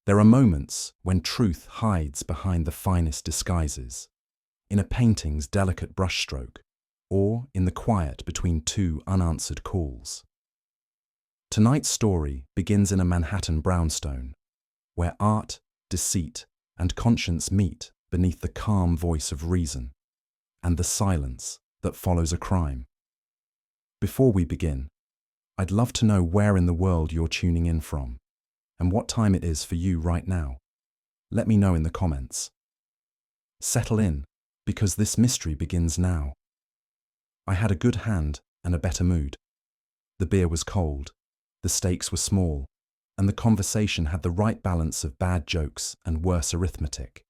There are moments when truth hides behind the finest disguises, in a painting's delicate brushstroke, or in the quiet between two unanswered calls. Tonight's story begins in a Manhattan brownstone, where art, deceit, and conscience meet beneath the calm voice of reason, and the silence that follows a crime. Before we begin, I'd love to know where in the world you're tuning in from, and what time it is for you right now. Let me know in the comments. Settle in, because this mystery begins now. I had a good hand and a better mood. The beer was cold, the stakes were small, and the conversation had the right balance of bad jokes and worse arithmetic.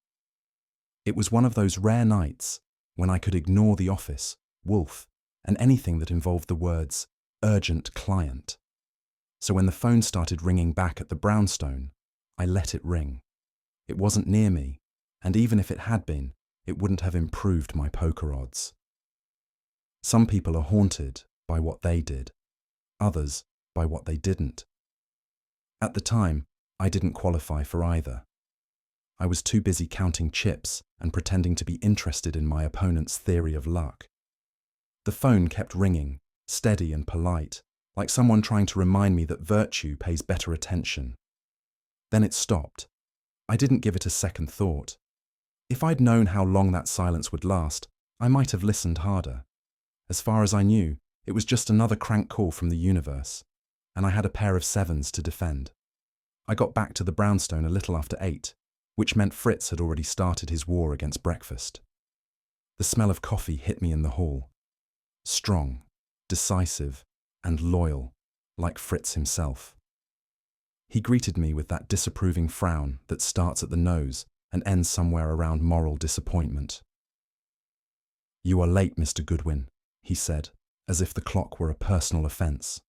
It was one of those rare nights when I could ignore the office, Wolfe, and anything that involved the words urgent client. So when the phone started ringing back at the brownstone, I let it ring. It wasn't near me, and even if it had been, it wouldn't have improved my poker odds. Some people are haunted by what they did, others by what they didn't. At the time, I didn't qualify for either. I was too busy counting chips and pretending to be interested in my opponent's theory of luck. The phone kept ringing, steady and polite, like someone trying to remind me that virtue pays better attention. Then it stopped. I didn't give it a second thought. If I'd known how long that silence would last, I might have listened harder. As far as I knew, it was just another crank call from the universe, and I had a pair of sevens to defend. I got back to the brownstone a little after 8, which meant Fritz had already started his war against breakfast. The smell of coffee hit me in the hall. Strong, decisive, and loyal, like Fritz himself. He greeted me with that disapproving frown that starts at the nose and ends somewhere around moral disappointment. "You are late, Mr. Goodwin," he said, as if the clock were a personal offense.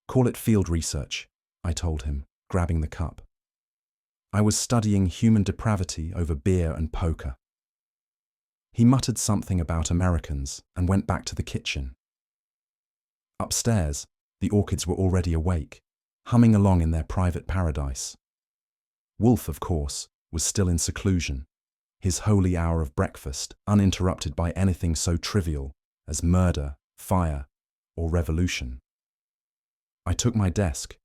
"Call it field research," I told him, grabbing the cup. I was studying human depravity over beer and poker. He muttered something about Americans and went back to the kitchen. Upstairs, the orchids were already awake, humming along in their private paradise. Wolfe, of course, was still in seclusion, his holy hour of breakfast uninterrupted by anything so trivial as murder, fire, or revolution. I took my desk,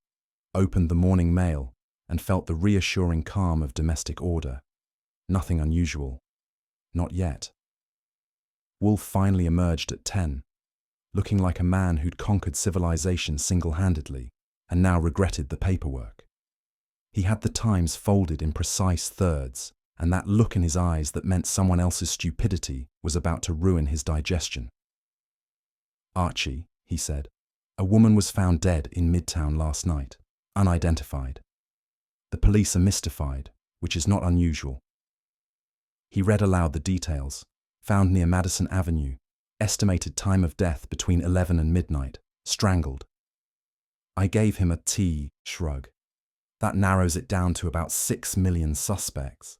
opened the morning mail, and felt the reassuring calm of domestic order. Nothing unusual. Not yet. Wolfe finally emerged at 10, looking like a man who'd conquered civilization single-handedly and now regretted the paperwork. He had the Times folded in precise thirds, and that look in his eyes that meant someone else's stupidity was about to ruin his digestion. "Archie," he said, "a woman was found dead in Midtown last night, unidentified. The police are mystified, which is not unusual." He read aloud the details. Found near Madison Avenue, estimated time of death between 11 and midnight, strangled. I gave him a shrug. That narrows it down to about 6 million suspects.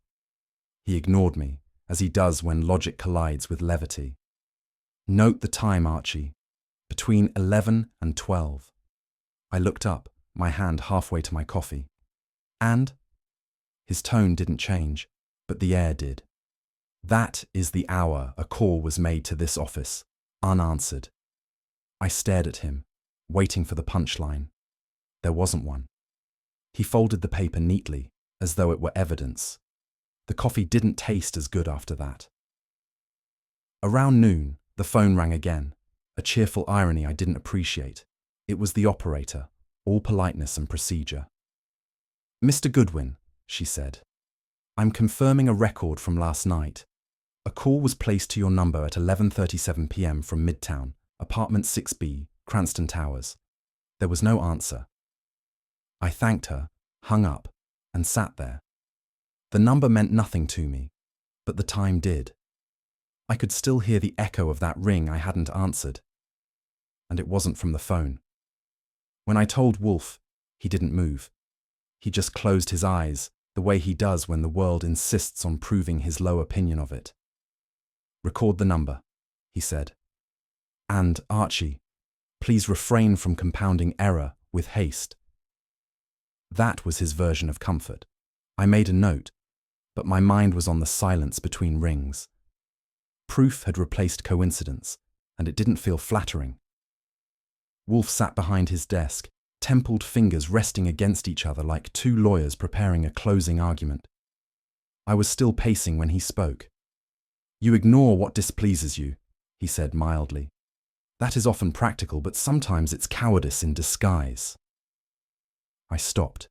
He ignored me, as he does when logic collides with levity. "Note the time, Archie. Between 11 and 12. I looked up, my hand halfway to my coffee. "And?" His tone didn't change, but the air did. "That is the hour a call was made to this office, unanswered." I stared at him, waiting for the punchline. There wasn't one. He folded the paper neatly, as though it were evidence. The coffee didn't taste as good after that. Around noon, the phone rang again, a cheerful irony I didn't appreciate. It was the operator, all politeness and procedure. "Mr. Goodwin," she said, "I'm confirming a record from last night. A call was placed to your number at 11:37 p.m. from Midtown, apartment 6B, Cranston Towers. There was no answer." I thanked her, hung up, and sat there. The number meant nothing to me, but the time did. I could still hear the echo of that ring I hadn't answered. And it wasn't from the phone. When I told Wolfe, he didn't move. He just closed his eyes, the way he does when the world insists on proving his low opinion of it. "Record the number," he said. "And, Archie, please refrain from compounding error with haste." That was his version of comfort. I made a note, but my mind was on the silence between rings. Proof had replaced coincidence, and it didn't feel flattering. Wolfe sat behind his desk, templed fingers resting against each other like two lawyers preparing a closing argument. I was still pacing when he spoke. "You ignore what displeases you," he said mildly. "That is often practical, but sometimes it's cowardice in disguise." I stopped.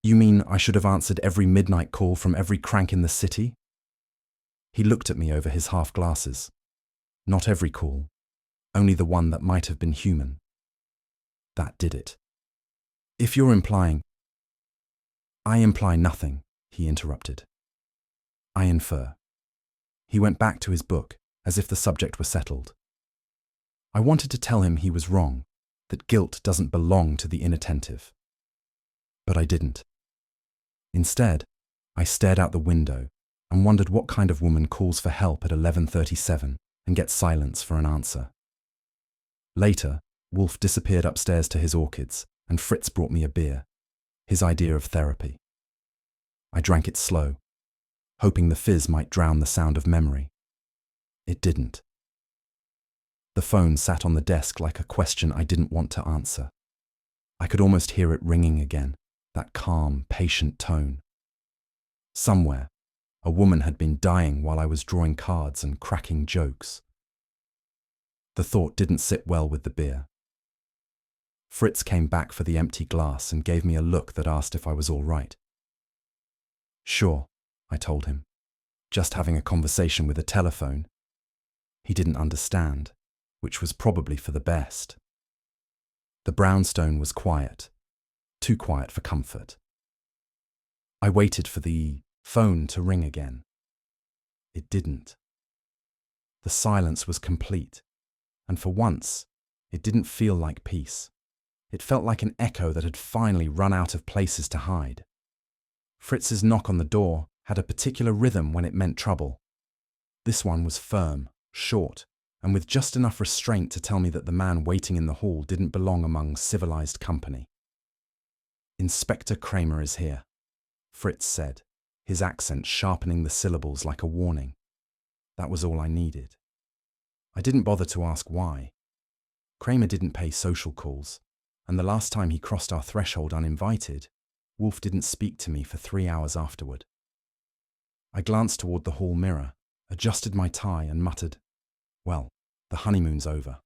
"You mean I should have answered every midnight call from every crank in the city?" He looked at me over his half glasses. "Not every call, only the one that might have been human." That did it. "If you're implying—" "I imply nothing," he interrupted. "I infer." He went back to his book, as if the subject were settled. I wanted to tell him he was wrong, that guilt doesn't belong to the inattentive. But I didn't. Instead, I stared out the window and wondered what kind of woman calls for help at 11:37 and gets silence for an answer. Later, Wolfe disappeared upstairs to his orchids, and Fritz brought me a beer, his idea of therapy. I drank it slow, hoping the fizz might drown the sound of memory. It didn't. The phone sat on the desk like a question I didn't want to answer. I could almost hear it ringing again, that calm, patient tone. Somewhere, a woman had been dying while I was drawing cards and cracking jokes. The thought didn't sit well with the beer. Fritz came back for the empty glass and gave me a look that asked if I was all right. "Sure," I told him. "Just having a conversation with a telephone." He didn't understand, which was probably for the best. The brownstone was quiet, too quiet for comfort. I waited for the phone to ring again. It didn't. The silence was complete, and for once, it didn't feel like peace. It felt like an echo that had finally run out of places to hide. Fritz's knock on the door had a particular rhythm when it meant trouble. This one was firm, short, and with just enough restraint to tell me that the man waiting in the hall didn't belong among civilized company. "Inspector Kramer is here," Fritz said, his accent sharpening the syllables like a warning. That was all I needed. I didn't bother to ask why. Kramer didn't pay social calls, and the last time he crossed our threshold uninvited, Wolfe didn't speak to me for 3 hours afterward. I glanced toward the hall mirror, adjusted my tie and muttered, "Well, the honeymoon's over."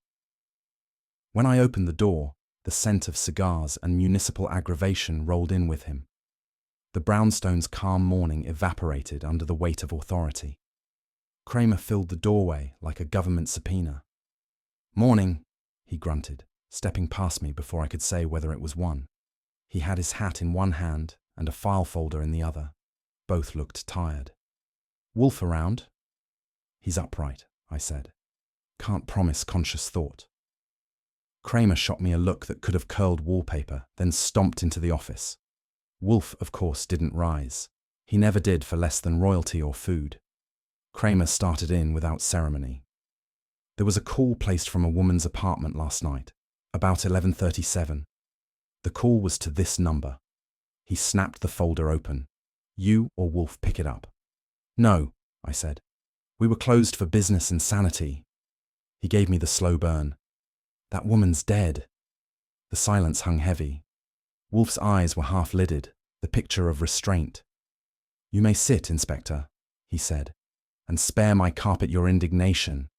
When I opened the door, the scent of cigars and municipal aggravation rolled in with him. The brownstone's calm morning evaporated under the weight of authority. Kramer filled the doorway like a government subpoena. "Morning," he grunted, stepping past me before I could say whether it was one. He had his hat in one hand and a file folder in the other. Both looked tired. "Wolfe around?" "He's upright," I said. "Can't promise conscious thought." Kramer shot me a look that could have curled wallpaper, then stomped into the office. Wolfe, of course, didn't rise. He never did for less than royalty or food. Kramer started in without ceremony. "There was a call placed from a woman's apartment last night, about 11:37. The call was to this number." He snapped the folder open. "You or Wolfe pick it up." "No," I said. "We were closed for business and sanity." He gave me the slow burn. "That woman's dead." The silence hung heavy. Wolfe's eyes were half-lidded, the picture of restraint. "You may sit, Inspector," he said, "and spare my carpet your indignation."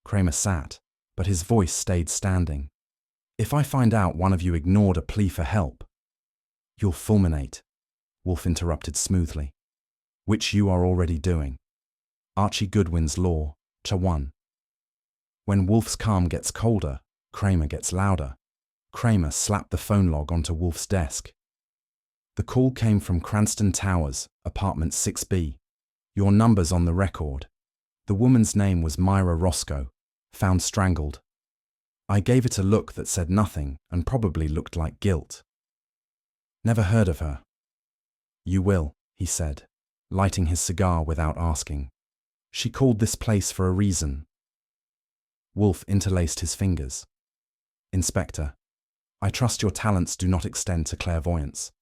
Kramer sat, but his voice stayed standing. "If I find out one of you ignored a plea for help—" "You'll fulminate," Wolfe interrupted smoothly, "which you are already doing. Archie Goodwin's law, to 1. When Wolfe's calm gets colder, Kramer gets louder." Kramer slapped the phone log onto Wolfe's desk. "The call came from Cranston Towers, apartment 6B. Your number's on the record. The woman's name was Myra Roscoe, found strangled." I gave it a look that said nothing and probably looked like guilt. "Never heard of her." "You will," he said, lighting his cigar without asking. "She called this place for a reason." Wolfe interlaced his fingers. "Inspector, I trust your talents do not extend to clairvoyance.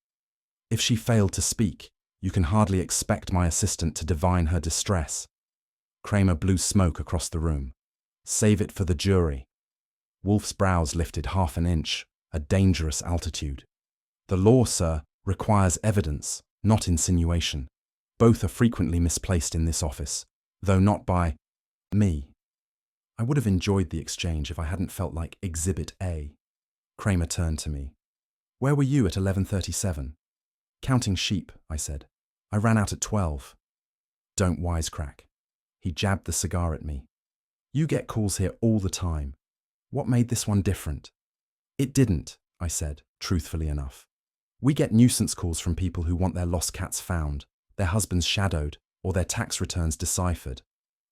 If she failed to speak, you can hardly expect my assistant to divine her distress. Kramer blew smoke across the room. Save it for the jury. Wolfe's brows lifted half an inch, a dangerous altitude. The law, sir, requires evidence, not insinuation. Both are frequently misplaced in this office, though not by me. I would have enjoyed the exchange if I hadn't felt like Exhibit A. Kramer turned to me. Where were you at 11:37? Counting sheep, I said. I ran out at 12. Don't wisecrack. He jabbed the cigar at me. You get calls here all the time. What made this one different? It didn't, I said, truthfully enough. We get nuisance calls from people who want their lost cats found, their husbands shadowed, or their tax returns deciphered.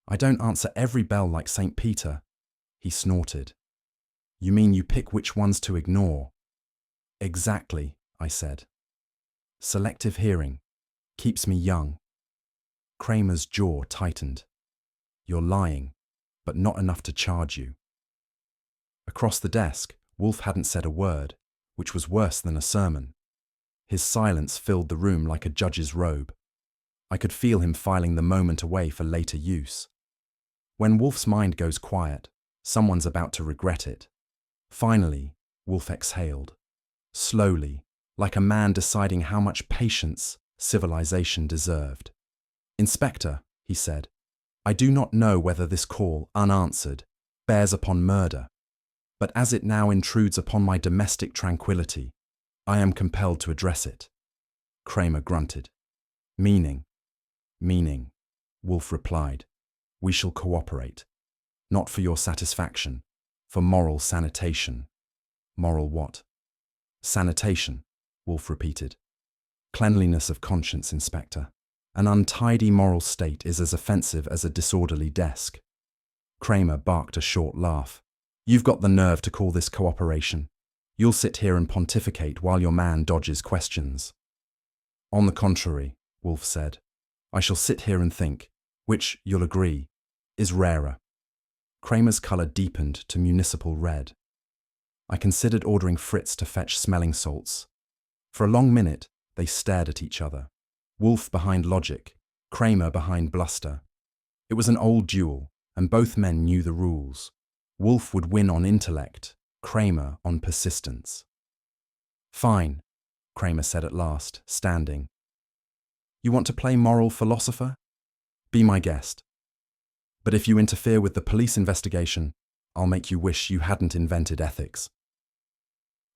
I don't answer every bell like St. Peter. He snorted. You mean you pick which ones to ignore? Exactly, I said. Selective hearing. Keeps me young. Kramer's jaw tightened. You're lying, but not enough to charge you. Across the desk, Wolfe hadn't said a word, which was worse than a sermon. His silence filled the room like a judge's robe. I could feel him filing the moment away for later use. When Wolfe's mind goes quiet, someone's about to regret it. Finally, Wolfe exhaled. Slowly, like a man deciding how much patience civilization deserved. Inspector, he said, I do not know whether this call, unanswered, bears upon murder, but as it now intrudes upon my domestic tranquility, I am compelled to address it. Kramer grunted. Meaning, Wolfe replied. We shall cooperate. Not for your satisfaction, for moral sanitation. Moral what? Sanitation, Wolfe repeated. Cleanliness of conscience, Inspector. An untidy moral state is as offensive as a disorderly desk. Kramer barked a short laugh. You've got the nerve to call this cooperation. You'll sit here and pontificate while your man dodges questions. On the contrary, Wolfe said, I shall sit here and think, which, you'll agree, is rarer. Kramer's colour deepened to municipal red. I considered ordering Fritz to fetch smelling salts. For a long minute, they stared at each other. Wolfe behind logic, Kramer behind bluster. It was an old duel, and both men knew the rules. Wolfe would win on intellect, Kramer on persistence. Fine, Kramer said at last, standing. You want to play moral philosopher? Be my guest. But if you interfere with the police investigation, I'll make you wish you hadn't invented ethics.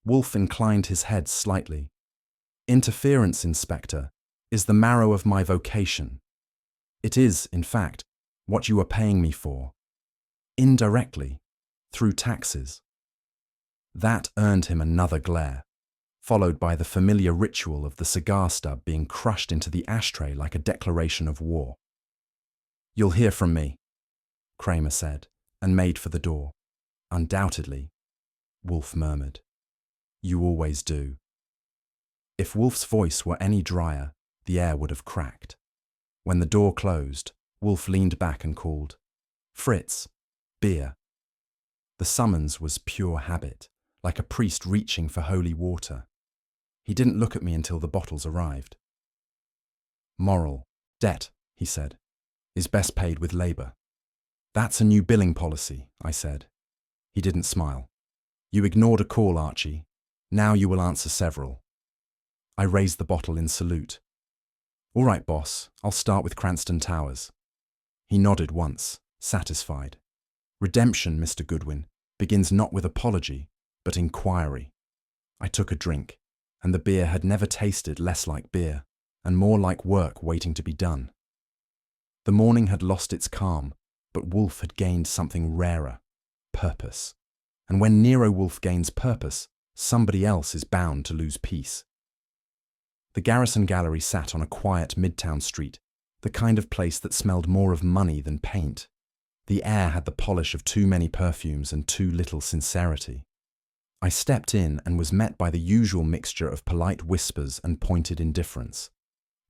Wolfe inclined his head slightly. Interference, Inspector, is the marrow of my vocation. It is, in fact, what you are paying me for. Indirectly, through taxes. That earned him another glare, followed by the familiar ritual of the cigar stub being crushed into the ashtray like a declaration of war. You'll hear from me, Kramer said, and made for the door. Undoubtedly, Wolfe murmured. You always do. If Wolfe's voice were any drier, the air would have cracked. When the door closed, Wolfe leaned back and called, Fritz, beer. The summons was pure habit, like a priest reaching for holy water. He didn't look at me until the bottles arrived. Moral debt, he said, is best paid with labour. That's a new billing policy, I said. He didn't smile. You ignored a call, Archie. Now you will answer several. I raised the bottle in salute. All right, boss, I'll start with Cranston Towers. He nodded once, satisfied. Redemption, Mr. Goodwin, begins not with apology, but inquiry. I took a drink, and the beer had never tasted less like beer, and more like work waiting to be done. The morning had lost its calm, but Wolfe had gained something rarer, purpose. And when Nero Wolfe gains purpose, somebody else is bound to lose peace. The Garrison Gallery sat on a quiet midtown street, the kind of place that smelled more of money than paint. The air had the polish of too many perfumes and too little sincerity. I stepped in and was met by the usual mixture of polite whispers and pointed indifference.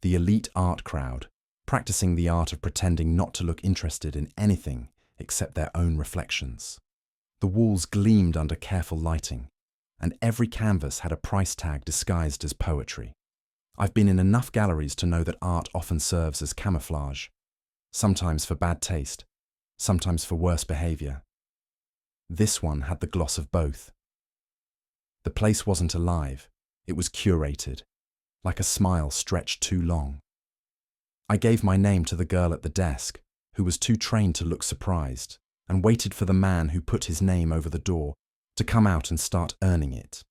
The elite art crowd, practicing the art of pretending not to look interested in anything except their own reflections. The walls gleamed under careful lighting. and every canvas had a price tag disguised as poetry. I've been in enough galleries to know that art often serves as camouflage, sometimes for bad taste, sometimes for worse behavior. This one had the gloss of both. The place wasn't alive, it was curated, like a smile stretched too long. I gave my name to the girl at the desk, who was too trained to look surprised, and waited for the man who put his name over the door to come out and start earning it.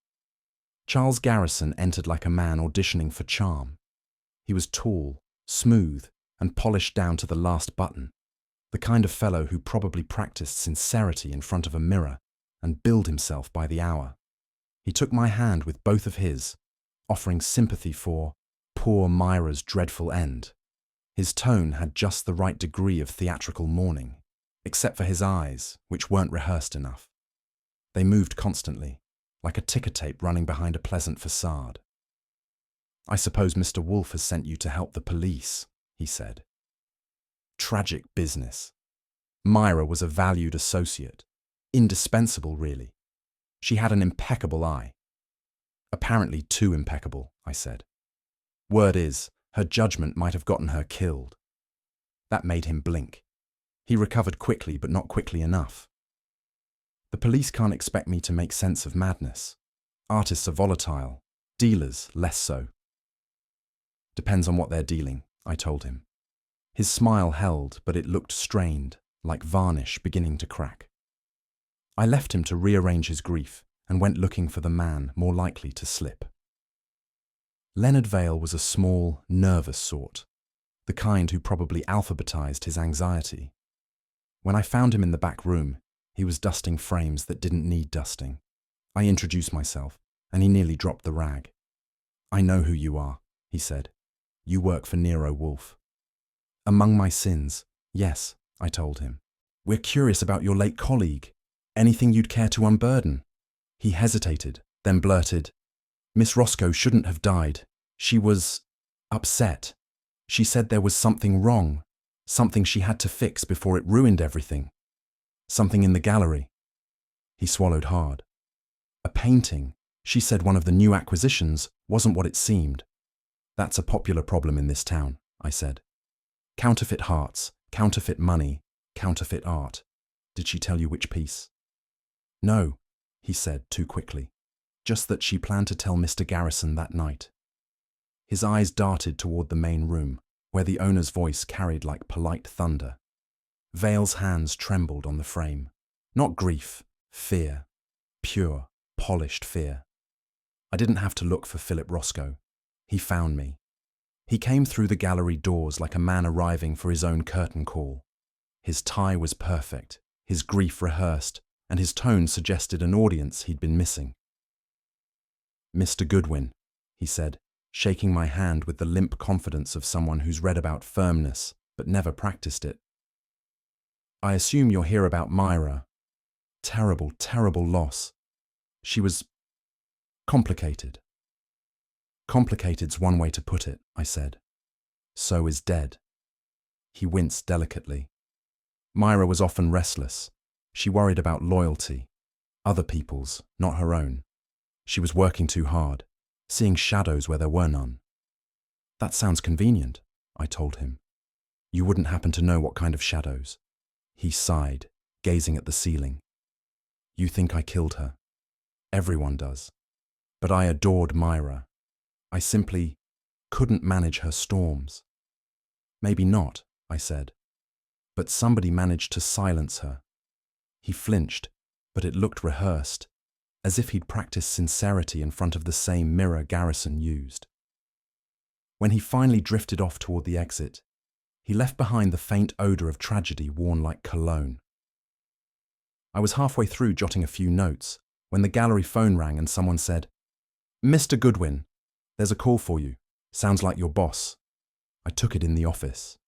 Charles Garrison entered like a man auditioning for charm. He was tall, smooth, and polished down to the last button, the kind of fellow who probably practiced sincerity in front of a mirror and billed himself by the hour. He took my hand with both of his, offering sympathy for poor Myra's dreadful end. His tone had just the right degree of theatrical mourning, except for his eyes, which weren't rehearsed enough. They moved constantly, like a ticker tape running behind a pleasant facade. "I suppose Mr. Wolfe has sent you to help the police," he said. Tragic business. Myra was a valued associate, indispensable really. She had an impeccable eye. Apparently too impeccable, I said. Word is, her judgment might have gotten her killed. That made him blink. He recovered quickly, but not quickly enough. The police can't expect me to make sense of madness. Artists are volatile, dealers less so. Depends on what they're dealing, I told him. His smile held, but it looked strained, like varnish beginning to crack. I left him to rearrange his grief and went looking for the man more likely to slip. Leonard Vale was a small, nervous sort, the kind who probably alphabetized his anxiety. When I found him in the back room, he was dusting frames that didn't need dusting. I introduced myself, and he nearly dropped the rag. "I know who you are," he said. "You work for Nero Wolfe." "Among my sins, yes," I told him. "We're curious about your late colleague. Anything you'd care to unburden?" He hesitated, then blurted, "Miss Roscoe shouldn't have died. She was upset. She said there was something wrong, something she had to fix before it ruined everything. Something in the gallery." He swallowed hard. "A painting, she said one of the new acquisitions, wasn't what it seemed. That's a popular problem in this town," I said. "Counterfeit hearts, counterfeit money, counterfeit art. Did she tell you which piece?" "No," he said too quickly. "Just that she planned to tell Mr. Garrison that night." His eyes darted toward the main room, where the owner's voice carried like polite thunder. Vale's hands trembled on the frame. Not grief, fear. Pure, polished fear. I didn't have to look for Philip Roscoe. He found me. He came through the gallery doors like a man arriving for his own curtain call. His tie was perfect, his grief rehearsed, and his tone suggested an audience he'd been missing. "Mr. Goodwin," he said, shaking my hand with the limp confidence of someone who's read about firmness but never practiced it. "I assume you're here about Myra. Terrible, terrible loss. She was complicated." "Complicated's one way to put it," I said. "So is dead." He winced delicately. Myra was often restless. She worried about loyalty. Other people's, not her own. She was working too hard, seeing shadows where there were none. "That sounds convenient," I told him. "You wouldn't happen to know what kind of shadows?" He sighed, gazing at the ceiling. "You think I killed her. Everyone does. But I adored Myra. I simply couldn't manage her storms." "Maybe not," I said. "But somebody managed to silence her." He flinched, but it looked rehearsed, as if he'd practiced sincerity in front of the same mirror Garrison used. When he finally drifted off toward the exit, he left behind the faint odor of tragedy worn like cologne. I was halfway through jotting a few notes when the gallery phone rang and someone said, "Mr. Goodwin, there's a call for you. Sounds like your boss." I took it in the office.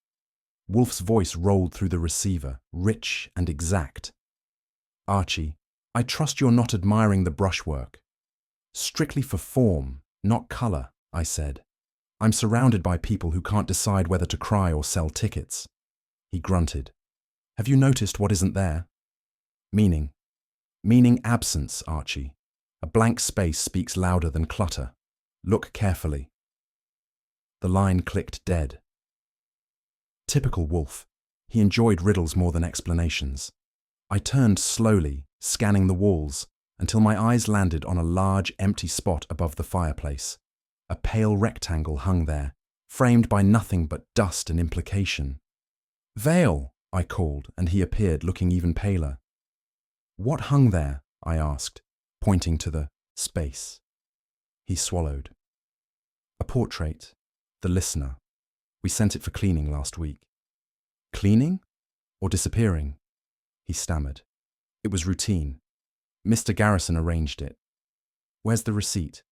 Wolfe's voice rolled through the receiver, rich and exact. "Archie, I trust you're not admiring the brushwork." "Strictly for form, not color," I said. "I'm surrounded by people who can't decide whether to cry or sell tickets." He grunted. "Have you noticed what isn't there?" Meaning absence, Archie. A A blank space speaks louder than clutter. Look carefully. The line clicked dead. Typical Wolfe. He enjoyed riddles more than explanations. I turned slowly, scanning the walls, until my eyes landed on a large, empty spot above the fireplace. A pale rectangle hung there, framed by nothing but dust and implication. "Vale!" I called, and he appeared, looking even paler. "What hung there?" I asked, pointing to the space. He swallowed. "A portrait. The listener. We sent it for cleaning last week." "Cleaning? Or disappearing?" He stammered. "It was routine. Mr. Garrison arranged it. Where's the receipt?"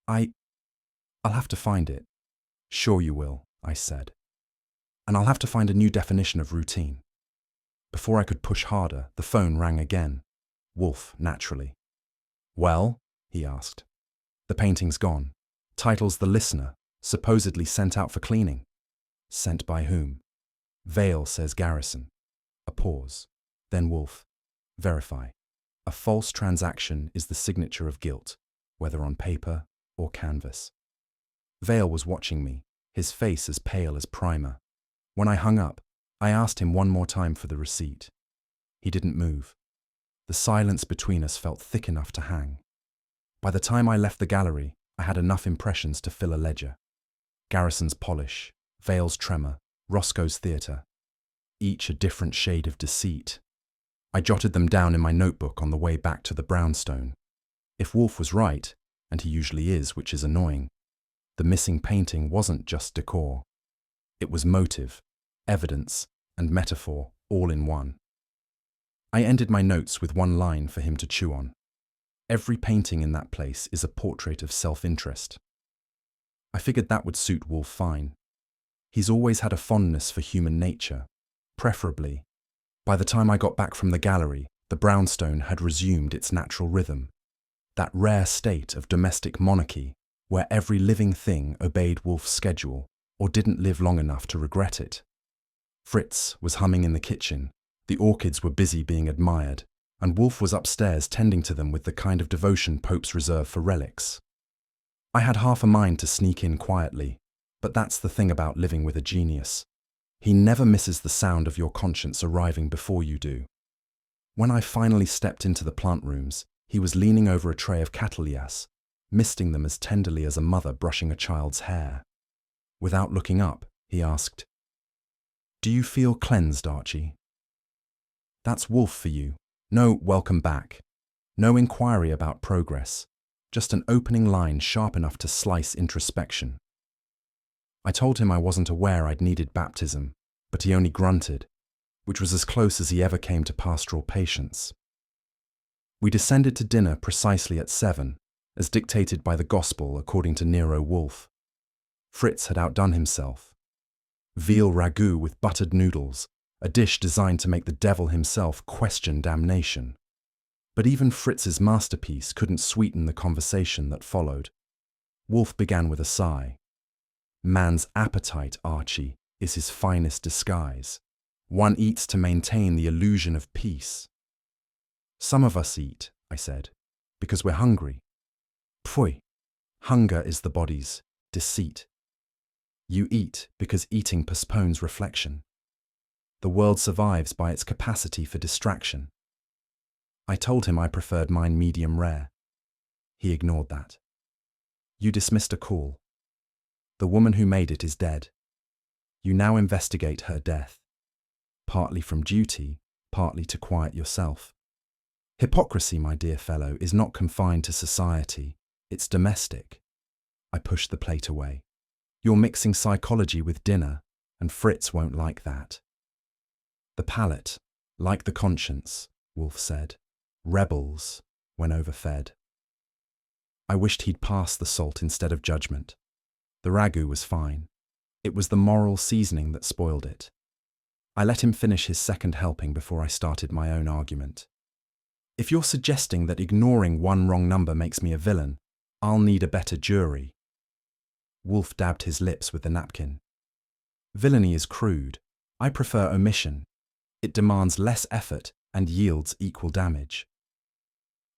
I'll have to find it." "Sure you will," I said. "And I'll have to find a new definition of routine." Before I could push harder, the phone rang again. Wolfe, naturally. "Well?" he asked. "The painting's gone. Title's The Listener, supposedly sent out for cleaning." "Sent by whom?" "Vale says Garrison." A pause. Then Wolfe. "Verify. A false transaction is the signature of guilt, whether on paper or canvas." Vale was watching me, his face as pale as primer. When I hung up, I asked him one more time for the receipt. He didn't move. The silence between us felt thick enough to hang. By the time I left the gallery, I had enough impressions to fill a ledger. Garrison's polish, Vale's tremor, Roscoe's theatre. Each a different shade of deceit. I jotted them down in my notebook on the way back to the brownstone. If Wolfe was right, and he usually is, which is annoying, the missing painting wasn't just decor. It was motive, evidence, and metaphor all in one. I ended my notes with one line for him to chew on. Every painting in that place is a portrait of self-interest. I figured that would suit Wolfe fine. He's always had a fondness for human nature, preferably. By the time I got back from the gallery, the brownstone had resumed its natural rhythm, that rare state of domestic monarchy where every living thing obeyed Wolfe's schedule or didn't live long enough to regret it. Fritz was humming in the kitchen, the orchids were busy being admired, and Wolfe was upstairs tending to them with the kind of devotion popes reserve for relics. I had half a mind to sneak in quietly, but that's the thing about living with a genius. He never misses the sound of your conscience arriving before you do. When I finally stepped into the plant rooms, he was leaning over a tray of cattleyas, misting them as tenderly as a mother brushing a child's hair. Without looking up, he asked, "Do you feel cleansed, Archie?" That's Wolfe for you. No welcome back. No inquiry about progress. Just an opening line sharp enough to slice introspection. I told him I wasn't aware I'd needed baptism, but he only grunted, which was as close as he ever came to pastoral patience. We descended to dinner precisely at 7, as dictated by the gospel according to Nero Wolfe. Fritz had outdone himself. Veal ragout with buttered noodles, a dish designed to make the devil himself question damnation. But even Fritz's masterpiece couldn't sweeten the conversation that followed. Wolfe began with a sigh. "Man's appetite, Archie, is his finest disguise. One eats to maintain the illusion of peace." "Some of us eat," I said, "because we're hungry." "Pfui, hunger is the body's deceit. You eat because eating postpones reflection. The world survives by its capacity for distraction." I told him I preferred mine medium rare. He ignored that. "You dismissed a call. The woman who made it is dead. You now investigate her death, partly from duty, partly to quiet yourself. Hypocrisy, my dear fellow, is not confined to society. It's domestic." I pushed the plate away. "You're mixing psychology with dinner, and Fritz won't like that." "The palate, like the conscience," Wolfe said, "rebels when overfed." I wished he'd pass the salt instead of judgment. The ragout was fine. It was the moral seasoning that spoiled it. I let him finish his second helping before I started my own argument. "If you're suggesting that ignoring one wrong number makes me a villain, I'll need a better jury." Wolfe dabbed his lips with the napkin. "Villainy is crude. I prefer omission. It demands less effort and yields equal damage."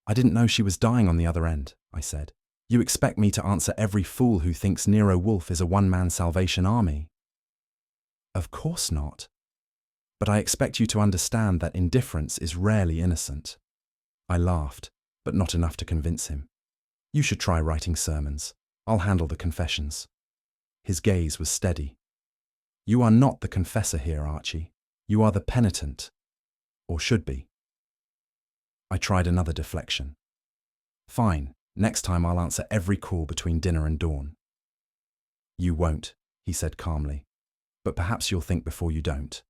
I didn't know she was dying on the other end, I said. You expect me to answer every fool who thinks Nero Wolfe is a one-man Salvation Army? Of course not. But I expect you to understand that indifference is rarely innocent. I laughed, but not enough to convince him. You should try writing sermons. I'll handle the confessions. His gaze was steady. You are not the confessor here, Archie. You are the penitent. Or should be. I tried another deflection. Fine, next time I'll answer every call between dinner and dawn. You won't, he said calmly. But perhaps you'll think before you don't.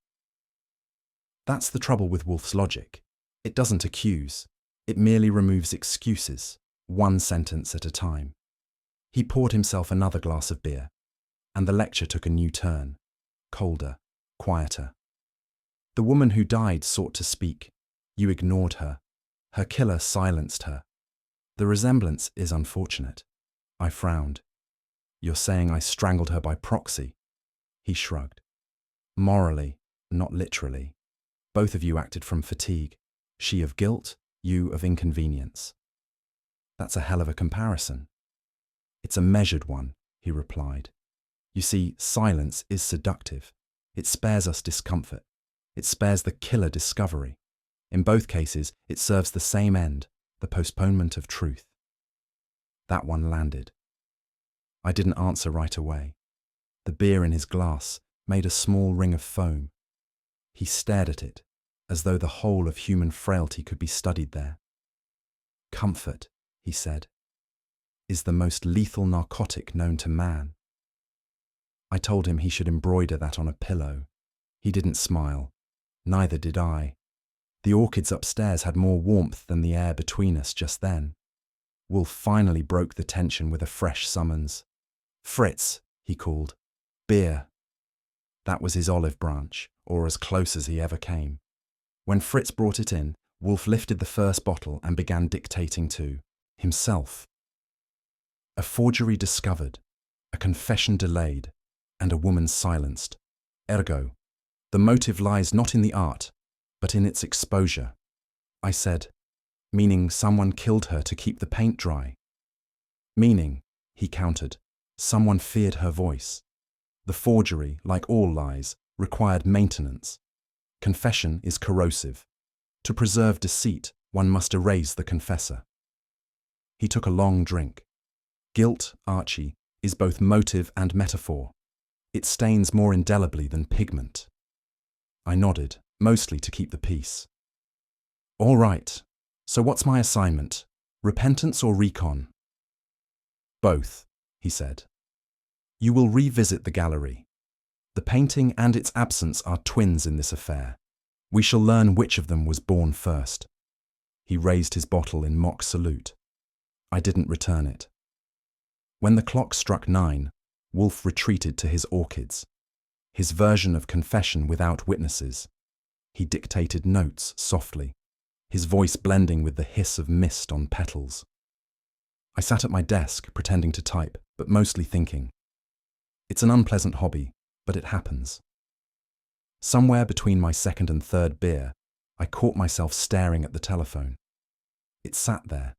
That's the trouble with Wolfe's logic. It doesn't accuse. It merely removes excuses, one sentence at a time. He poured himself another glass of beer, and the lecture took a new turn, colder, quieter. The woman who died sought to speak. You ignored her. Her killer silenced her. The resemblance is unfortunate. I frowned. You're saying I strangled her by proxy? He shrugged. Morally, not literally. Both of you acted from fatigue. She of guilt, you of inconvenience. That's a hell of a comparison. It's a measured one, he replied. You see, silence is seductive. It spares us discomfort. It spares the killer discovery. In both cases, it serves the same end, the postponement of truth. That one landed. I didn't answer right away. The beer in his glass made a small ring of foam. He stared at it, as though the whole of human frailty could be studied there. Comfort, he said, is the most lethal narcotic known to man. I told him he should embroider that on a pillow. He didn't smile. Neither did I. The orchids upstairs had more warmth than the air between us just then. Wolfe finally broke the tension with a fresh summons. Fritz, he called. Beer. That was his olive branch, or as close as he ever came. When Fritz brought it in, Wolfe lifted the first bottle and began dictating to himself. A forgery discovered, a confession delayed, and a woman silenced. Ergo, the motive lies not in the art, but in its exposure. I said, meaning someone killed her to keep the paint dry. Meaning, he countered, someone feared her voice. The forgery, like all lies, required maintenance. Confession is corrosive. To preserve deceit, one must erase the confessor. He took a long drink. Guilt, Archie, is both motive and metaphor. It stains more indelibly than pigment. I nodded, mostly to keep the peace. All right, so what's my assignment? Repentance or recon? Both, he said. You will revisit the gallery. The painting and its absence are twins in this affair. We shall learn which of them was born first. He raised his bottle in mock salute. I didn't return it. When the clock struck 9, Wolfe retreated to his orchids. His version of confession without witnesses. He dictated notes softly, his voice blending with the hiss of mist on petals. I sat at my desk, pretending to type, but mostly thinking. It's an unpleasant hobby, but it happens. Somewhere between my second and third beer, I caught myself staring at the telephone. It sat there,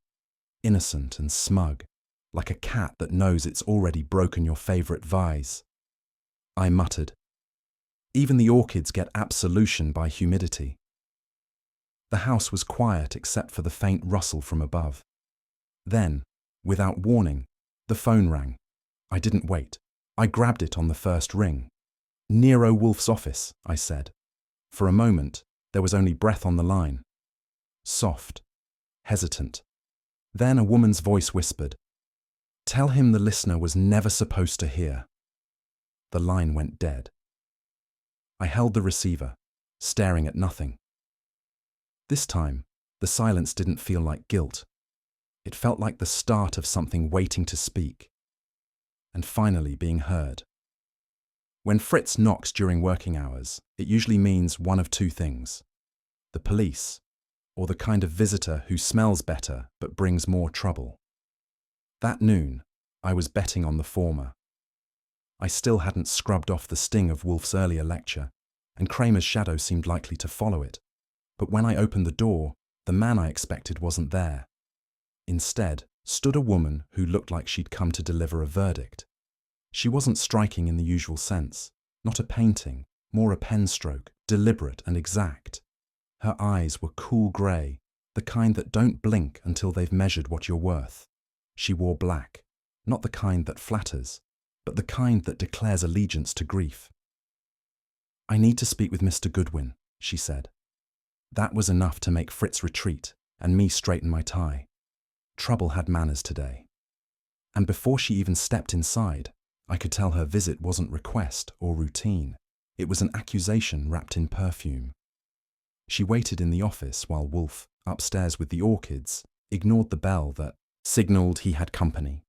innocent and smug, like a cat that knows it's already broken your favourite vase. I muttered. Even the orchids get absolution by humidity. The house was quiet except for the faint rustle from above. Then, without warning, the phone rang. I didn't wait. I grabbed it on the first ring. Nero Wolfe's office, I said. For a moment, there was only breath on the line. Soft, hesitant. Then a woman's voice whispered, "Tell him the listener was never supposed to hear." The line went dead. I held the receiver, staring at nothing. This time, the silence didn't feel like guilt. It felt like the start of something waiting to speak, and finally being heard. When Fritz knocks during working hours, it usually means one of two things: the police, or the kind of visitor who smells better but brings more trouble. That noon, I was betting on the former. I still hadn't scrubbed off the sting of Wolfe's earlier lecture, and Kramer's shadow seemed likely to follow it. But when I opened the door, the man I expected wasn't there. Instead, stood a woman who looked like she'd come to deliver a verdict. She wasn't striking in the usual sense, not a painting, more a pen stroke, deliberate and exact. Her eyes were cool grey, the kind that don't blink until they've measured what you're worth. She wore black, not the kind that flatters, but the kind that declares allegiance to grief. "I need to speak with Mr. Goodwin," she said. That was enough to make Fritz retreat and me straighten my tie. Trouble had manners today. And before she even stepped inside, I could tell her visit wasn't request or routine. It was an accusation wrapped in perfume. She waited in the office while Wolfe, upstairs with the orchids, ignored the bell that signalled he had company.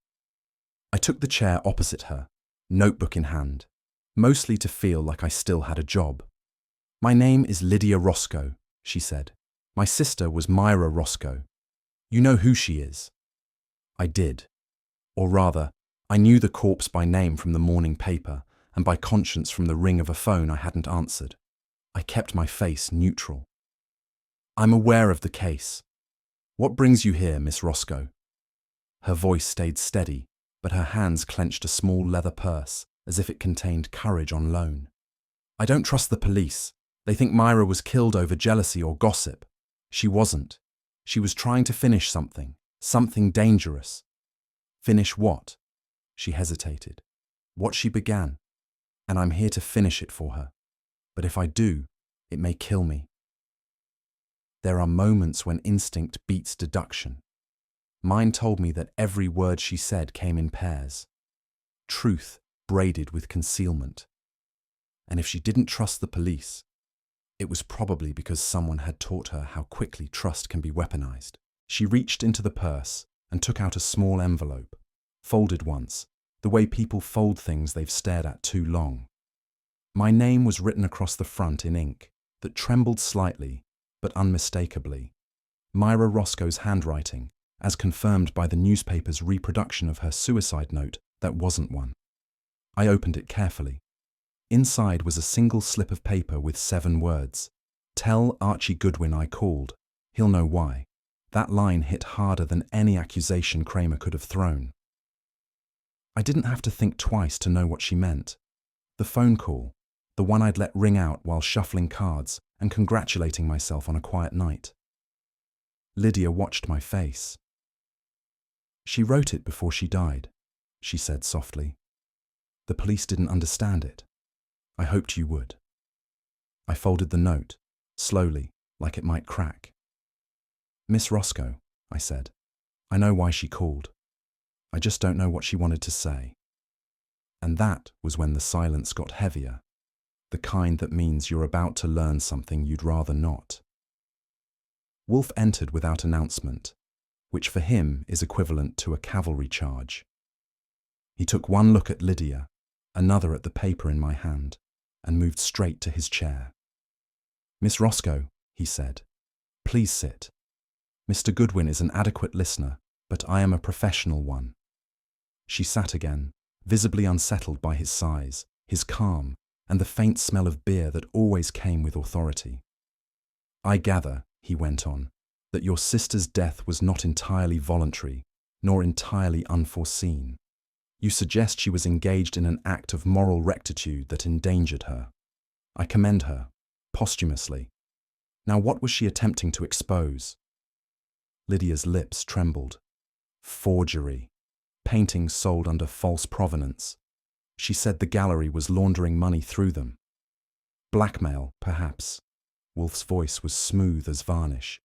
I took the chair opposite her, notebook in hand, mostly to feel like I still had a job. "My name is Lydia Roscoe," she said. "My sister was Myra Roscoe. You know who she is." I did. Or rather, I knew the corpse by name from the morning paper and by conscience from the ring of a phone I hadn't answered. I kept my face neutral. "I'm aware of the case. What brings you here, Miss Roscoe?" Her voice stayed steady, but her hands clenched a small leather purse as if it contained courage on loan. "I don't trust the police. They think Myra was killed over jealousy or gossip. She wasn't. She was trying to finish something dangerous." "Finish what?" She hesitated. "What she began. And I'm here to finish it for her. But if I do, it may kill me." There are moments when instinct beats deduction. Mine told me that every word she said came in pairs. Truth braided with concealment. And if she didn't trust the police, it was probably because someone had taught her how quickly trust can be weaponized. She reached into the purse and took out a small envelope, folded once, the way people fold things they've stared at too long. My name was written across the front in ink that trembled slightly, but unmistakably. Myra Roscoe's handwriting, as confirmed by the newspaper's reproduction of her suicide note that wasn't one. I opened it carefully. Inside was a single slip of paper with 7 words. "Tell Archie Goodwin I called. He'll know why." That line hit harder than any accusation Kramer could have thrown. I didn't have to think twice to know what she meant. The phone call, the one I'd let ring out while shuffling cards and congratulating myself on a quiet night. Lydia watched my face. "She wrote it before she died," she said softly. "The police didn't understand it. I hoped you would." I folded the note, slowly, like it might crack. "Miss Roscoe," I said, "I know why she called. I just don't know what she wanted to say." And that was when the silence got heavier, the kind that means you're about to learn something you'd rather not. Wolfe entered without announcement, which for him is equivalent to a cavalry charge. He took one look at Lydia, another at the paper in my hand, and moved straight to his chair. "Miss Roscoe," he said, "please sit. Mr. Goodwin is an adequate listener, but I am a professional one." She sat again, visibly unsettled by his sighs, his calm, and the faint smell of beer that always came with authority. "I gather," he went on, "that your sister's death was not entirely voluntary, nor entirely unforeseen. You suggest she was engaged in an act of moral rectitude that endangered her. I commend her, posthumously. Now what was she attempting to expose?" Lydia's lips trembled. "Forgery. Paintings sold under false provenance. She said the gallery was laundering money through them. Blackmail, perhaps." Wolfe's voice was smooth as varnish.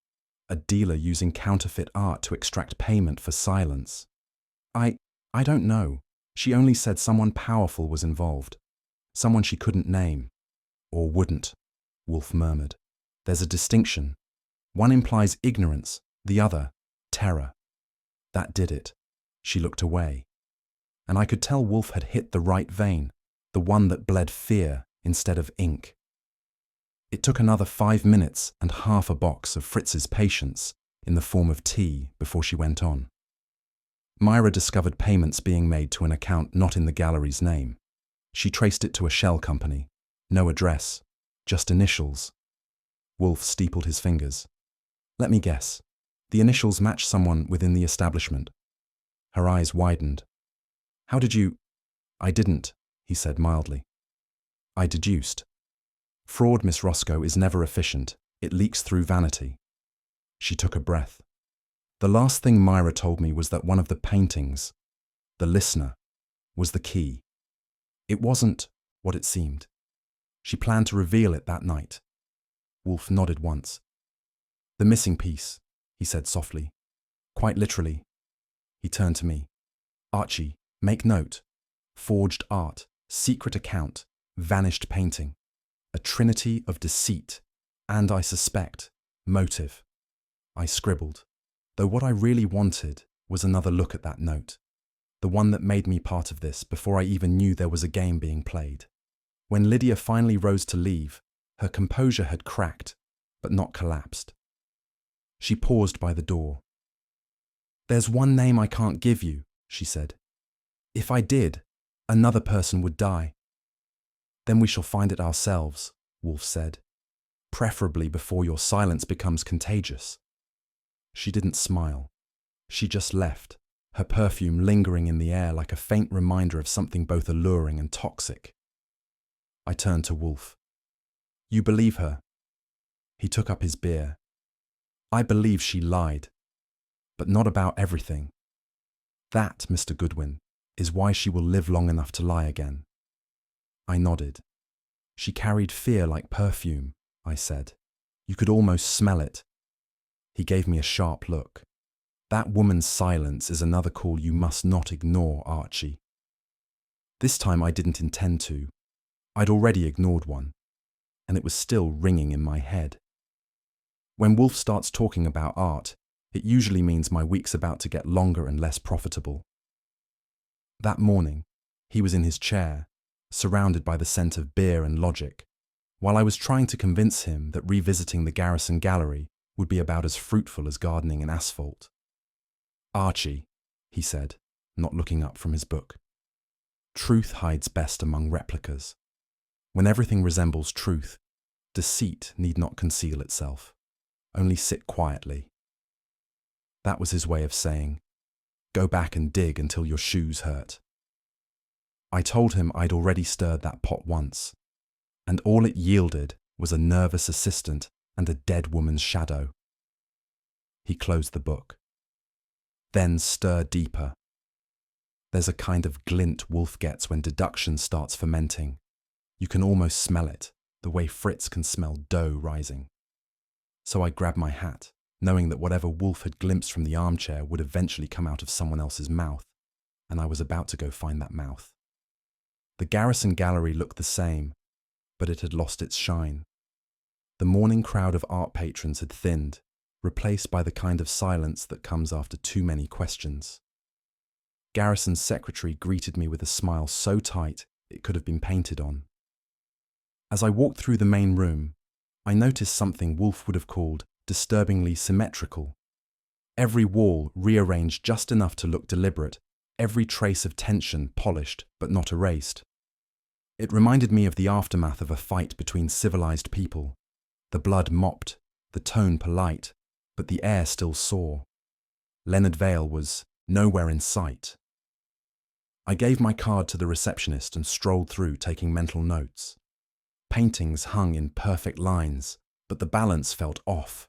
"A dealer using counterfeit art to extract payment for silence. I don't know. She only said someone powerful was involved. Someone she couldn't name. Or wouldn't," Wolfe murmured. "There's a distinction. One implies ignorance, the other, terror." That did it. She looked away. And I could tell Wolfe had hit the right vein, the one that bled fear instead of ink. It took another 5 minutes and half a box of Fritz's patience in the form of tea before she went on. "Myra discovered payments being made to an account not in the gallery's name. She traced it to a shell company. No address, just initials." Wolfe steepled his fingers. "Let me guess. The initials match someone within the establishment. Her eyes widened. How did you? I didn't, he said mildly. I deduced. Fraud, Miss Roscoe, is never efficient. It leaks through vanity. She took a breath. The last thing Myra told me was that one of the paintings, the listener, was the key. It wasn't what it seemed. She planned to reveal it that night. Wolfe nodded once. The missing piece, he said softly. Quite literally. He turned to me. Archie, make note. Forged art, secret account, vanished painting. A trinity of deceit, and I suspect, motive. I scribbled, though what I really wanted was another look at that note, the one that made me part of this before I even knew there was a game being played. When Lydia finally rose to leave, her composure had cracked, but not collapsed. She paused by the door. There's one name I can't give you, she said. If I did, another person would die. Then we shall find it ourselves, Wolfe said, preferably before your silence becomes contagious. She didn't smile. She just left, her perfume lingering in the air like a faint reminder of something both alluring and toxic. I turned to Wolfe. You believe her? He took up his beer. I believe she lied, but not about everything. That, Mr. Goodwin, is why she will live long enough to lie again. I nodded. She carried fear like perfume, I said. You could almost smell it. He gave me a sharp look. That woman's silence is another call you must not ignore, Archie. This time I didn't intend to. I'd already ignored one, and it was still ringing in my head. When Wolfe starts talking about art, it usually means my week's about to get longer and less profitable. That morning, he was in his chair, surrounded by the scent of beer and logic, while I was trying to convince him that revisiting the Garrison Gallery would be about as fruitful as gardening in asphalt. Archie, he said, not looking up from his book. Truth hides best among replicas. When everything resembles truth, deceit need not conceal itself, only sit quietly. That was his way of saying, go back and dig until your shoes hurt. I told him I'd already stirred that pot once, and all it yielded was a nervous assistant and a dead woman's shadow. He closed the book. Then stir deeper. There's a kind of glint Wolfe gets when deduction starts fermenting. You can almost smell it, the way Fritz can smell dough rising. So I grabbed my hat, knowing that whatever Wolfe had glimpsed from the armchair would eventually come out of someone else's mouth, and I was about to go find that mouth. The Garrison Gallery looked the same, but it had lost its shine. The morning crowd of art patrons had thinned, replaced by the kind of silence that comes after too many questions. Garrison's secretary greeted me with a smile so tight it could have been painted on. As I walked through the main room, I noticed something Wolfe would have called disturbingly symmetrical. Every wall rearranged just enough to look deliberate, every trace of tension polished but not erased. It reminded me of the aftermath of a fight between civilized people, the blood mopped, the tone polite, but the air still sore. Leonard Vale was nowhere in sight. I gave my card to the receptionist and strolled through taking mental notes. Paintings hung in perfect lines, but the balance felt off,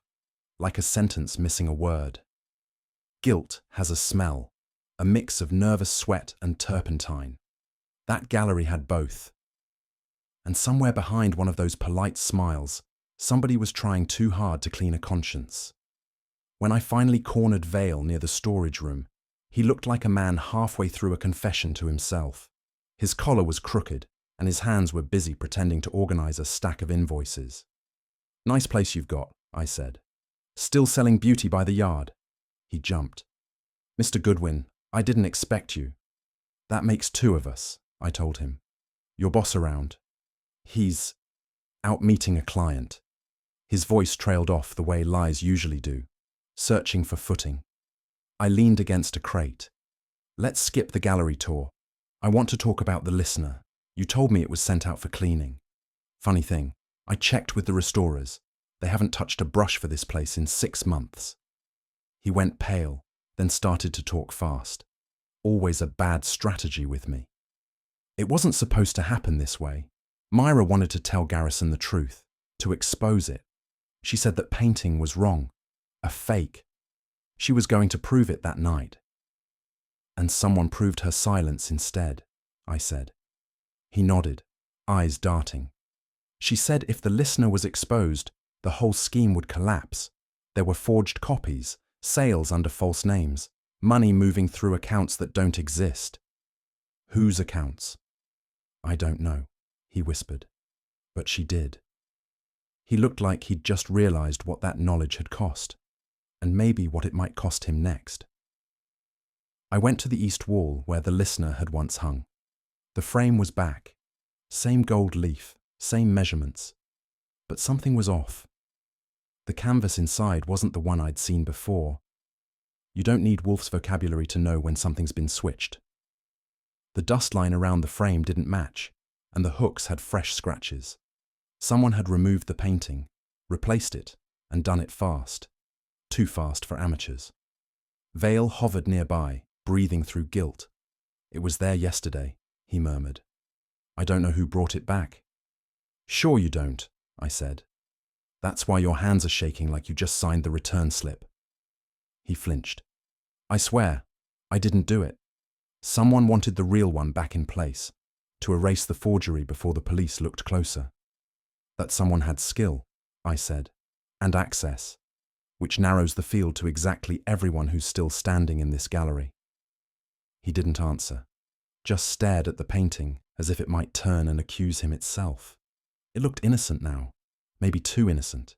like a sentence missing a word. Guilt has a smell, a mix of nervous sweat and turpentine. That gallery had both. And somewhere behind one of those polite smiles, somebody was trying too hard to clean a conscience. When I finally cornered Vale near the storage room, he looked like a man halfway through a confession to himself. His collar was crooked, and his hands were busy pretending to organize a stack of invoices. Nice place you've got, I said. Still selling beauty by the yard? He jumped. Mr. Goodwin, I didn't expect you. That makes two of us, I told him. Your boss around? He's out meeting a client. His voice trailed off the way lies usually do, searching for footing. I leaned against a crate. Let's skip the gallery tour. I want to talk about the listener. You told me it was sent out for cleaning. Funny thing, I checked with the restorers. They haven't touched a brush for this place in 6 months. He went pale, then started to talk fast. Always a bad strategy with me. It wasn't supposed to happen this way. Myra wanted to tell Garrison the truth, to expose it. She said that painting was wrong, a fake. She was going to prove it that night. And someone proved her silence instead, I said. He nodded, eyes darting. She said if the listener was exposed, the whole scheme would collapse. There were forged copies, sales under false names, money moving through accounts that don't exist. Whose accounts? I don't know, he whispered. But she did. He looked like he'd just realized what that knowledge had cost, and maybe what it might cost him next. I went to the east wall where the listener had once hung. The frame was back. Same gold leaf, same measurements. But something was off. The canvas inside wasn't the one I'd seen before. You don't need Wolfe's vocabulary to know when something's been switched. The dust line around the frame didn't match, and the hooks had fresh scratches. Someone had removed the painting, replaced it, and done it fast. Too fast for amateurs. Vale hovered nearby, breathing through guilt. It was there yesterday, he murmured. I don't know who brought it back. Sure you don't, I said. That's why your hands are shaking like you just signed the return slip. He flinched. I swear, I didn't do it. Someone wanted the real one back in place, to erase the forgery before the police looked closer. That someone had skill, I said, and access, which narrows the field to exactly everyone who's still standing in this gallery. He didn't answer, just stared at the painting as if it might turn and accuse him itself. It looked innocent now, maybe too innocent.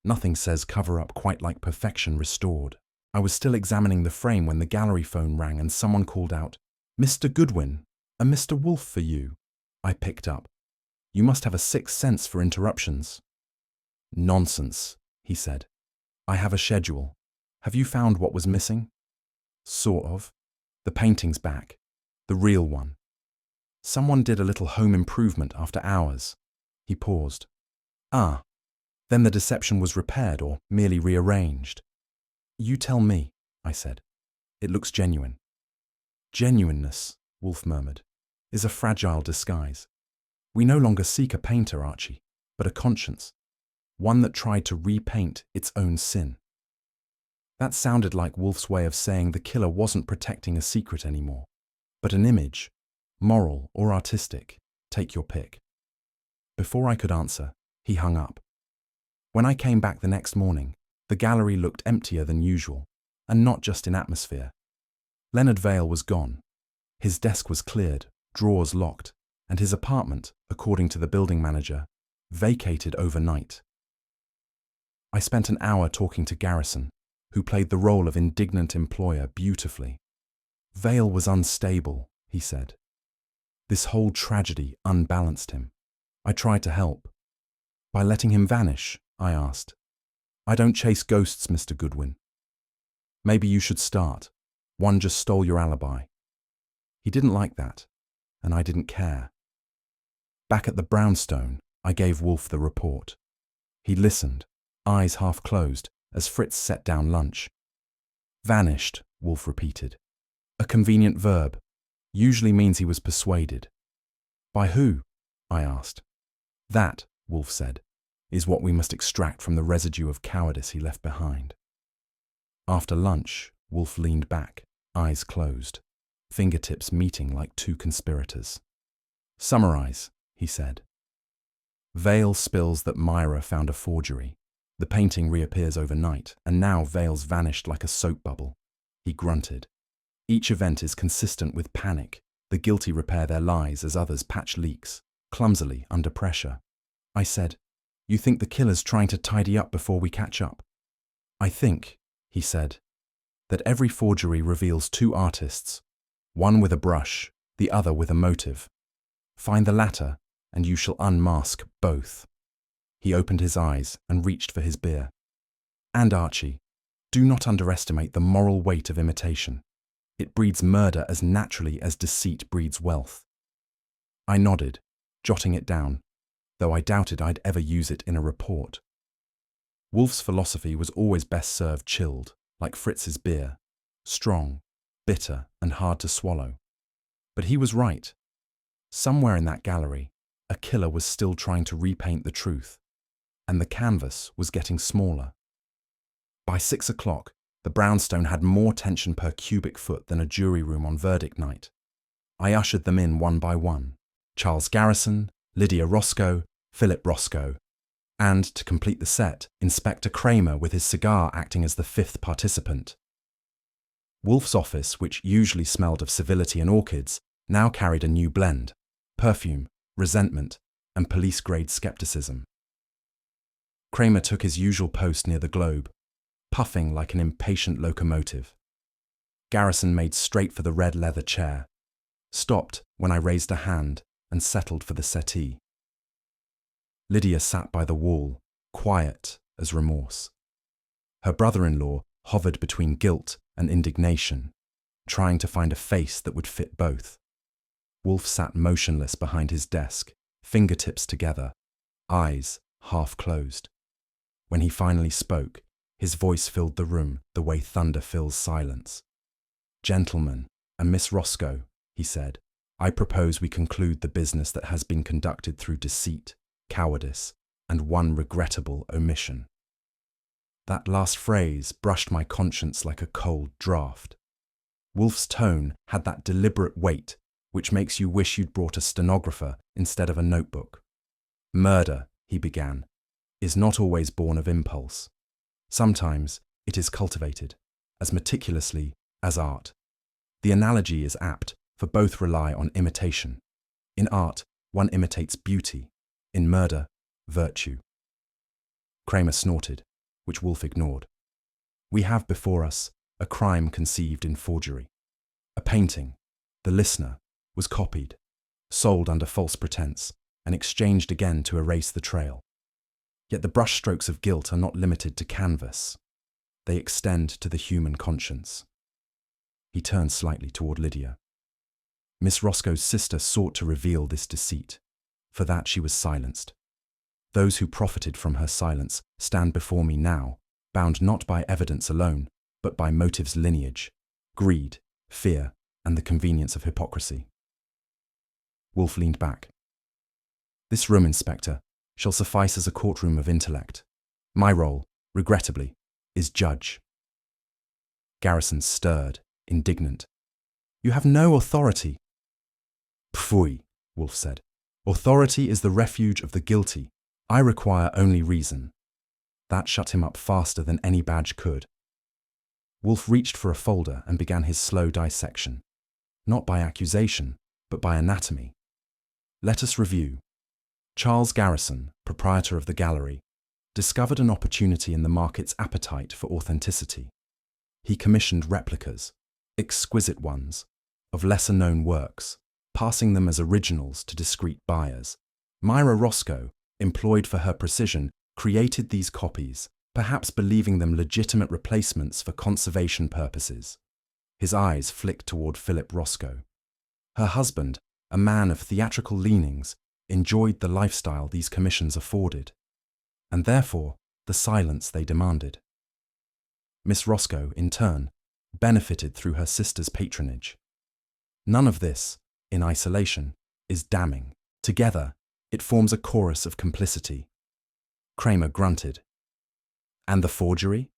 Nothing says cover-up quite like perfection restored. I was still examining the frame when the gallery phone rang and someone called out, Mr. Goodwin, a Mr. Wolfe for you. I picked up. You must have a sixth sense for interruptions. Nonsense, he said. I have a schedule. Have you found what was missing? Sort of. The painting's back. The real one. Someone did a little home improvement after hours. He paused. Ah, then the deception was repaired or merely rearranged. You tell me, I said. It looks genuine. Genuineness, Wolfe murmured, is a fragile disguise. We no longer seek a painter, Archie, but a conscience, one that tried to repaint its own sin. That sounded like Wolfe's way of saying the killer wasn't protecting a secret anymore, but an image, moral or artistic, take your pick. Before I could answer, he hung up. When I came back the next morning, the gallery looked emptier than usual, and not just in atmosphere. Leonard Vale was gone. His desk was cleared, drawers locked, and his apartment, according to the building manager, vacated overnight. I spent an hour talking to Garrison, who played the role of indignant employer beautifully. Vale was unstable, he said. This whole tragedy unbalanced him. I tried to help. By letting him vanish, I asked. I don't chase ghosts, Mr. Goodwin. Maybe you should start. One just stole your alibi. He didn't like that, and I didn't care. Back at the brownstone, I gave Wolfe the report. He listened, eyes half closed, as Fritz set down lunch. Vanished, Wolfe repeated. A convenient verb. Usually means he was persuaded. By who? I asked. That, Wolfe said, is what we must extract from the residue of cowardice he left behind. After lunch, Wolfe leaned back, eyes closed, fingertips meeting like two conspirators. Summarize, he said. Vale spills that Myra found a forgery. The painting reappears overnight, and now Vale's vanished like a soap bubble. He grunted. Each event is consistent with panic. The guilty repair their lies as others patch leaks, clumsily under pressure. I said, You think the killer's trying to tidy up before we catch up? I think, he said, that every forgery reveals two artists, one with a brush, the other with a motive. Find the latter, and you shall unmask both. He opened his eyes and reached for his beer. And Archie, do not underestimate the moral weight of imitation. It breeds murder as naturally as deceit breeds wealth. I nodded, jotting it down, though I doubted I'd ever use it in a report. Wolfe's philosophy was always best served chilled, like Fritz's beer, strong, bitter, and hard to swallow. But he was right. Somewhere in that gallery, a killer was still trying to repaint the truth, and the canvas was getting smaller. By 6 o'clock, the brownstone had more tension per cubic foot than a jury room on verdict night. I ushered them in one by one: Charles Garrison, Lydia Roscoe, Philip Roscoe, and, to complete the set, Inspector Kramer with his cigar acting as the fifth participant. Wolfe's office, which usually smelled of civility and orchids, now carried a new blend: perfume, resentment, and police-grade skepticism. Kramer took his usual post near the globe, puffing like an impatient locomotive. Garrison made straight for the red leather chair, stopped when I raised a hand, and settled for the settee. Lydia sat by the wall, quiet as remorse. Her brother-in-law hovered between guilt and indignation, trying to find a face that would fit both. Wolfe sat motionless behind his desk, fingertips together, eyes half closed. When he finally spoke, his voice filled the room the way thunder fills silence. "Gentlemen, and Miss Roscoe," he said, "I propose we conclude the business that has been conducted through deceit, cowardice, and one regrettable omission." That last phrase brushed my conscience like a cold draught. Wolfe's tone had that deliberate weight which makes you wish you'd brought a stenographer instead of a notebook. "Murder," he began, "is not always born of impulse. Sometimes it is cultivated, as meticulously as art. The analogy is apt, for both rely on imitation. In art, one imitates beauty; in murder, virtue." Kramer snorted, which Wolfe ignored. "We have before us a crime conceived in forgery. A painting, the listener, was copied, sold under false pretense, and exchanged again to erase the trail. Yet the brushstrokes of guilt are not limited to canvas. They extend to the human conscience." He turned slightly toward Lydia. Miss Roscoe's sister sought to reveal this deceit. For that she was silenced. Those who profited from her silence stand before me now, bound not by evidence alone, but by motive's lineage, greed, fear, and the convenience of hypocrisy. Wolfe leaned back. "This room, Inspector, shall suffice as a courtroom of intellect. My role, regrettably, is judge." Garrison stirred, indignant. "You have no authority." "Pfui," Wolfe said. "Authority is the refuge of the guilty. I require only reason." That shut him up faster than any badge could. Wolfe reached for a folder and began his slow dissection, not by accusation, but by anatomy. Let us review. Charles Garrison, proprietor of the gallery, discovered an opportunity in the market's appetite for authenticity. He commissioned replicas, exquisite ones, of lesser-known works, passing them as originals to discreet buyers. Myra Roscoe, employed for her precision, created these copies, perhaps believing them legitimate replacements for conservation purposes. His eyes flicked toward Philip Roscoe. Her husband, a man of theatrical leanings, enjoyed the lifestyle these commissions afforded, and therefore the silence they demanded. Miss Roscoe, in turn, benefited through her sister's patronage. None of this, in isolation, is damning. Together, it forms a chorus of complicity. Kramer grunted. "And the forgery?"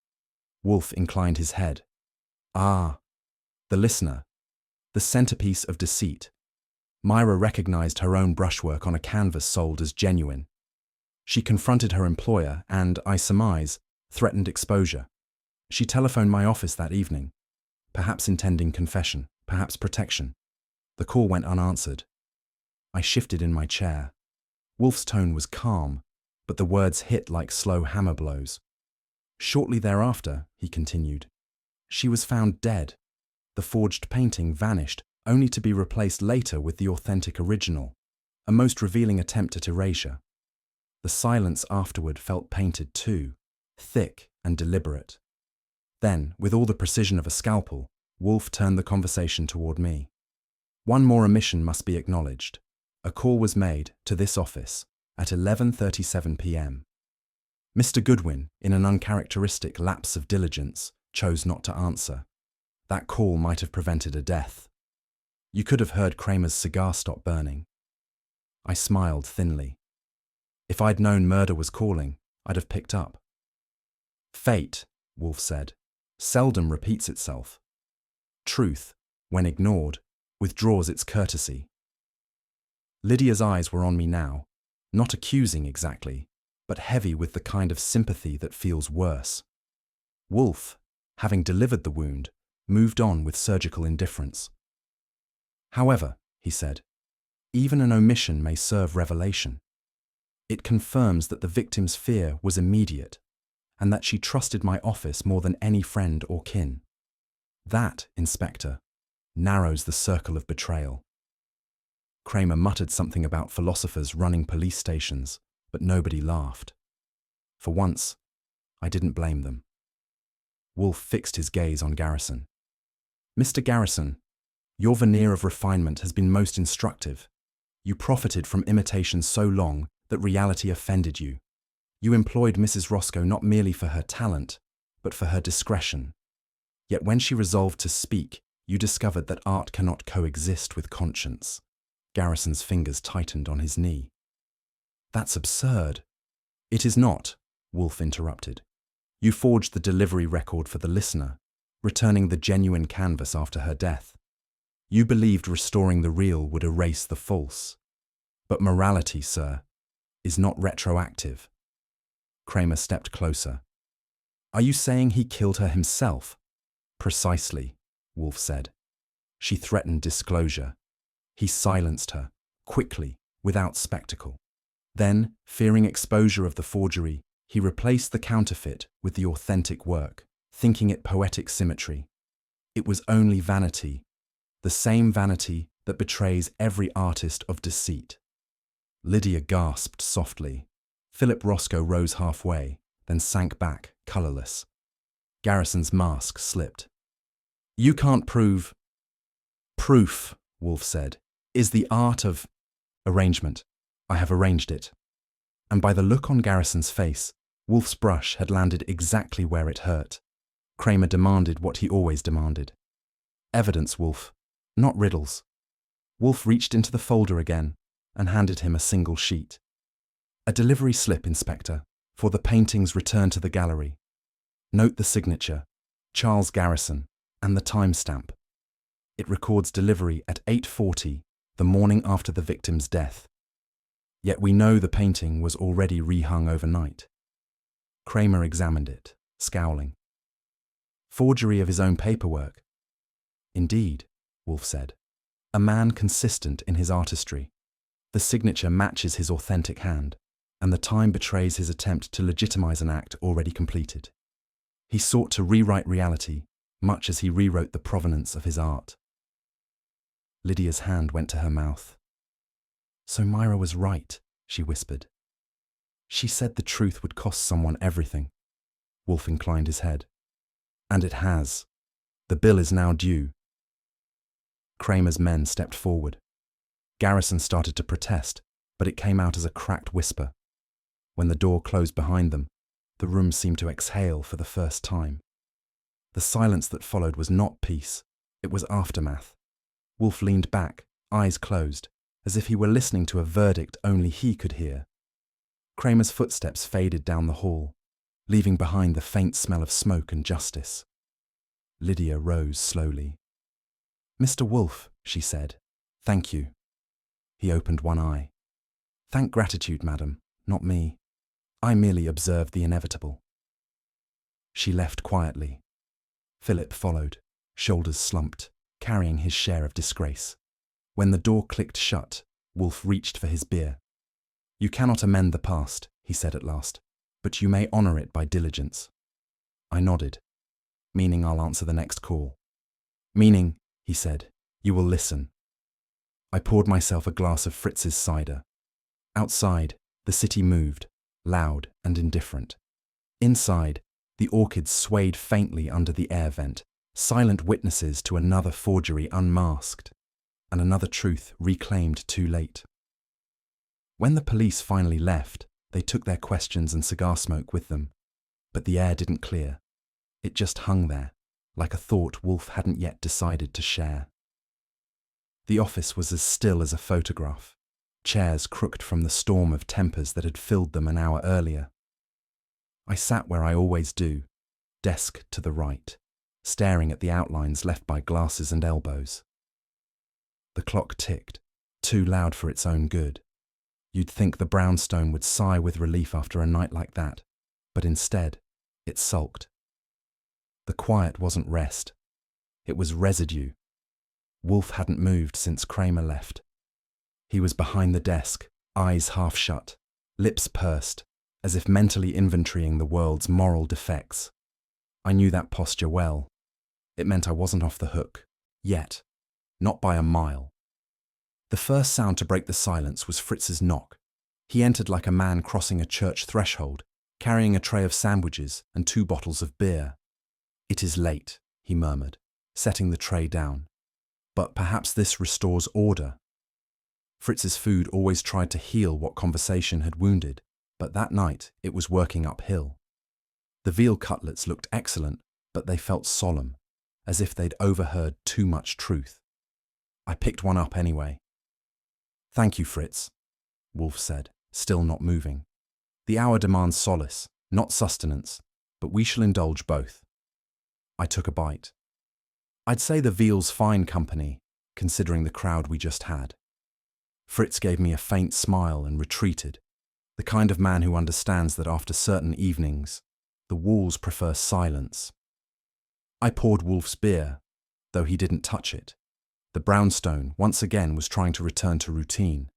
Wolfe inclined his head. "Ah, the listener, the centerpiece of deceit. Myra recognized her own brushwork on a canvas sold as genuine. She confronted her employer and, I surmise, threatened exposure. She telephoned my office that evening, perhaps intending confession, perhaps protection. The call went unanswered. I shifted in my chair. Wolfe's tone was calm, but the words hit like slow hammer blows. Shortly thereafter, he continued, she was found dead. The forged painting vanished, only to be replaced later with the authentic original, a most revealing attempt at erasure. The silence afterward felt painted too, thick and deliberate. Then, with all the precision of a scalpel, Wolfe turned the conversation toward me. One more omission must be acknowledged. A call was made to this office at 11:37 p.m. Mr. Goodwin, in an uncharacteristic lapse of diligence, chose not to answer. That call might have prevented a death. You could have heard Kramer's cigar stop burning. I smiled thinly. If I'd known murder was calling, I'd have picked up. Fate, Wolfe said, seldom repeats itself. Truth, when ignored, withdraws its courtesy. Lydia's eyes were on me now, not accusing exactly, but heavy with the kind of sympathy that feels worse. Wolfe, having delivered the wound, moved on with surgical indifference. However, he said, even an omission may serve revelation. It confirms that the victim's fear was immediate, and that she trusted my office more than any friend or kin. That, Inspector, narrows the circle of betrayal. Kramer muttered something about philosophers running police stations, but nobody laughed. For once, I didn't blame them. Wolfe fixed his gaze on Garrison. Mr. Garrison, your veneer of refinement has been most instructive. You profited from imitation so long that reality offended you. You employed Mrs. Roscoe not merely for her talent, but for her discretion. Yet when she resolved to speak, you discovered that art cannot coexist with conscience. Garrison's fingers tightened on his knee. That's absurd. It is not, Wolfe interrupted. You forged the delivery record for the listener, returning the genuine canvas after her death. You believed restoring the real would erase the false. But morality, sir, is not retroactive. Kramer stepped closer. Are you saying he killed her himself? Precisely, Wolfe said. She threatened disclosure. He silenced her, quickly, without spectacle. Then, fearing exposure of the forgery, he replaced the counterfeit with the authentic work, thinking it poetic symmetry. It was only vanity, the same vanity that betrays every artist of deceit. Lydia gasped softly. Philip Roscoe rose halfway, then sank back, colourless. Garrison's mask slipped. You can't prove. Proof, Wolfe said, is the art of arrangement. I have arranged it. And by the look on Garrison's face, Wolfe's brush had landed exactly where it hurt. Kramer demanded what he always demanded. Evidence, Wolfe, not riddles. Wolfe reached into the folder again and handed him a single sheet. A delivery slip, Inspector, for the painting's return to the gallery. Note the signature, Charles Garrison, and the timestamp. It records delivery at 8:40, the morning after the victim's death. Yet we know the painting was already rehung overnight. Kramer examined it, scowling. Forgery of his own paperwork. Indeed, Wolfe said. A man consistent in his artistry. The signature matches his authentic hand, and the time betrays his attempt to legitimize an act already completed. He sought to rewrite reality, much as he rewrote the provenance of his art. Lydia's hand went to her mouth. So Myra was right, she whispered. She said the truth would cost someone everything. Wolfe inclined his head. And it has. The bill is now due. Kramer's men stepped forward. Garrison started to protest, but it came out as a cracked whisper. When the door closed behind them, the room seemed to exhale for the first time. The silence that followed was not peace, it was aftermath. Wolfe leaned back, eyes closed, as if he were listening to a verdict only he could hear. Kramer's footsteps faded down the hall, leaving behind the faint smell of smoke and justice. Lydia rose slowly. Mr. Wolfe, she said, thank you. He opened one eye. Thank gratitude, madam, not me. I merely observed the inevitable. She left quietly. Philip followed, shoulders slumped, carrying his share of disgrace. When the door clicked shut, Wolfe reached for his beer. You cannot amend the past, he said at last, but you may honour it by diligence. I nodded, meaning I'll answer the next call. Meaning, he said, you will listen. I poured myself a glass of Fritz's cider. Outside, the city moved, loud and indifferent. Inside, the orchids swayed faintly under the air vent, silent witnesses to another forgery unmasked, and another truth reclaimed too late. When the police finally left, they took their questions and cigar smoke with them, but the air didn't clear. It just hung there, like a thought Wolfe hadn't yet decided to share. The office was as still as a photograph, chairs crooked from the storm of tempers that had filled them an hour earlier. I sat where I always do, desk to the right, staring at the outlines left by glasses and elbows. The clock ticked, too loud for its own good. You'd think the brownstone would sigh with relief after a night like that, but instead, it sulked. The quiet wasn't rest. It was residue. Wolfe hadn't moved since Kramer left. He was behind the desk, eyes half shut, lips pursed, as if mentally inventorying the world's moral defects. I knew that posture well. It meant I wasn't off the hook. Yet. Not by a mile. The first sound to break the silence was Fritz's knock. He entered like a man crossing a church threshold, carrying a tray of sandwiches and 2 bottles of beer. "It is late," he murmured, setting the tray down. "But perhaps this restores order." Fritz's food always tried to heal what conversation had wounded, but that night it was working uphill. The veal cutlets looked excellent, but they felt solemn, as if they'd overheard too much truth. I picked one up anyway. "Thank you, Fritz," Wolfe said, still not moving. "The hour demands solace, not sustenance, but we shall indulge both." I took a bite. I'd say the veal's fine company, considering the crowd we just had. Fritz gave me a faint smile and retreated, the kind of man who understands that after certain evenings, the walls prefer silence. I poured Wolfe's beer, though he didn't touch it. The brownstone, once again, was trying to return to routine.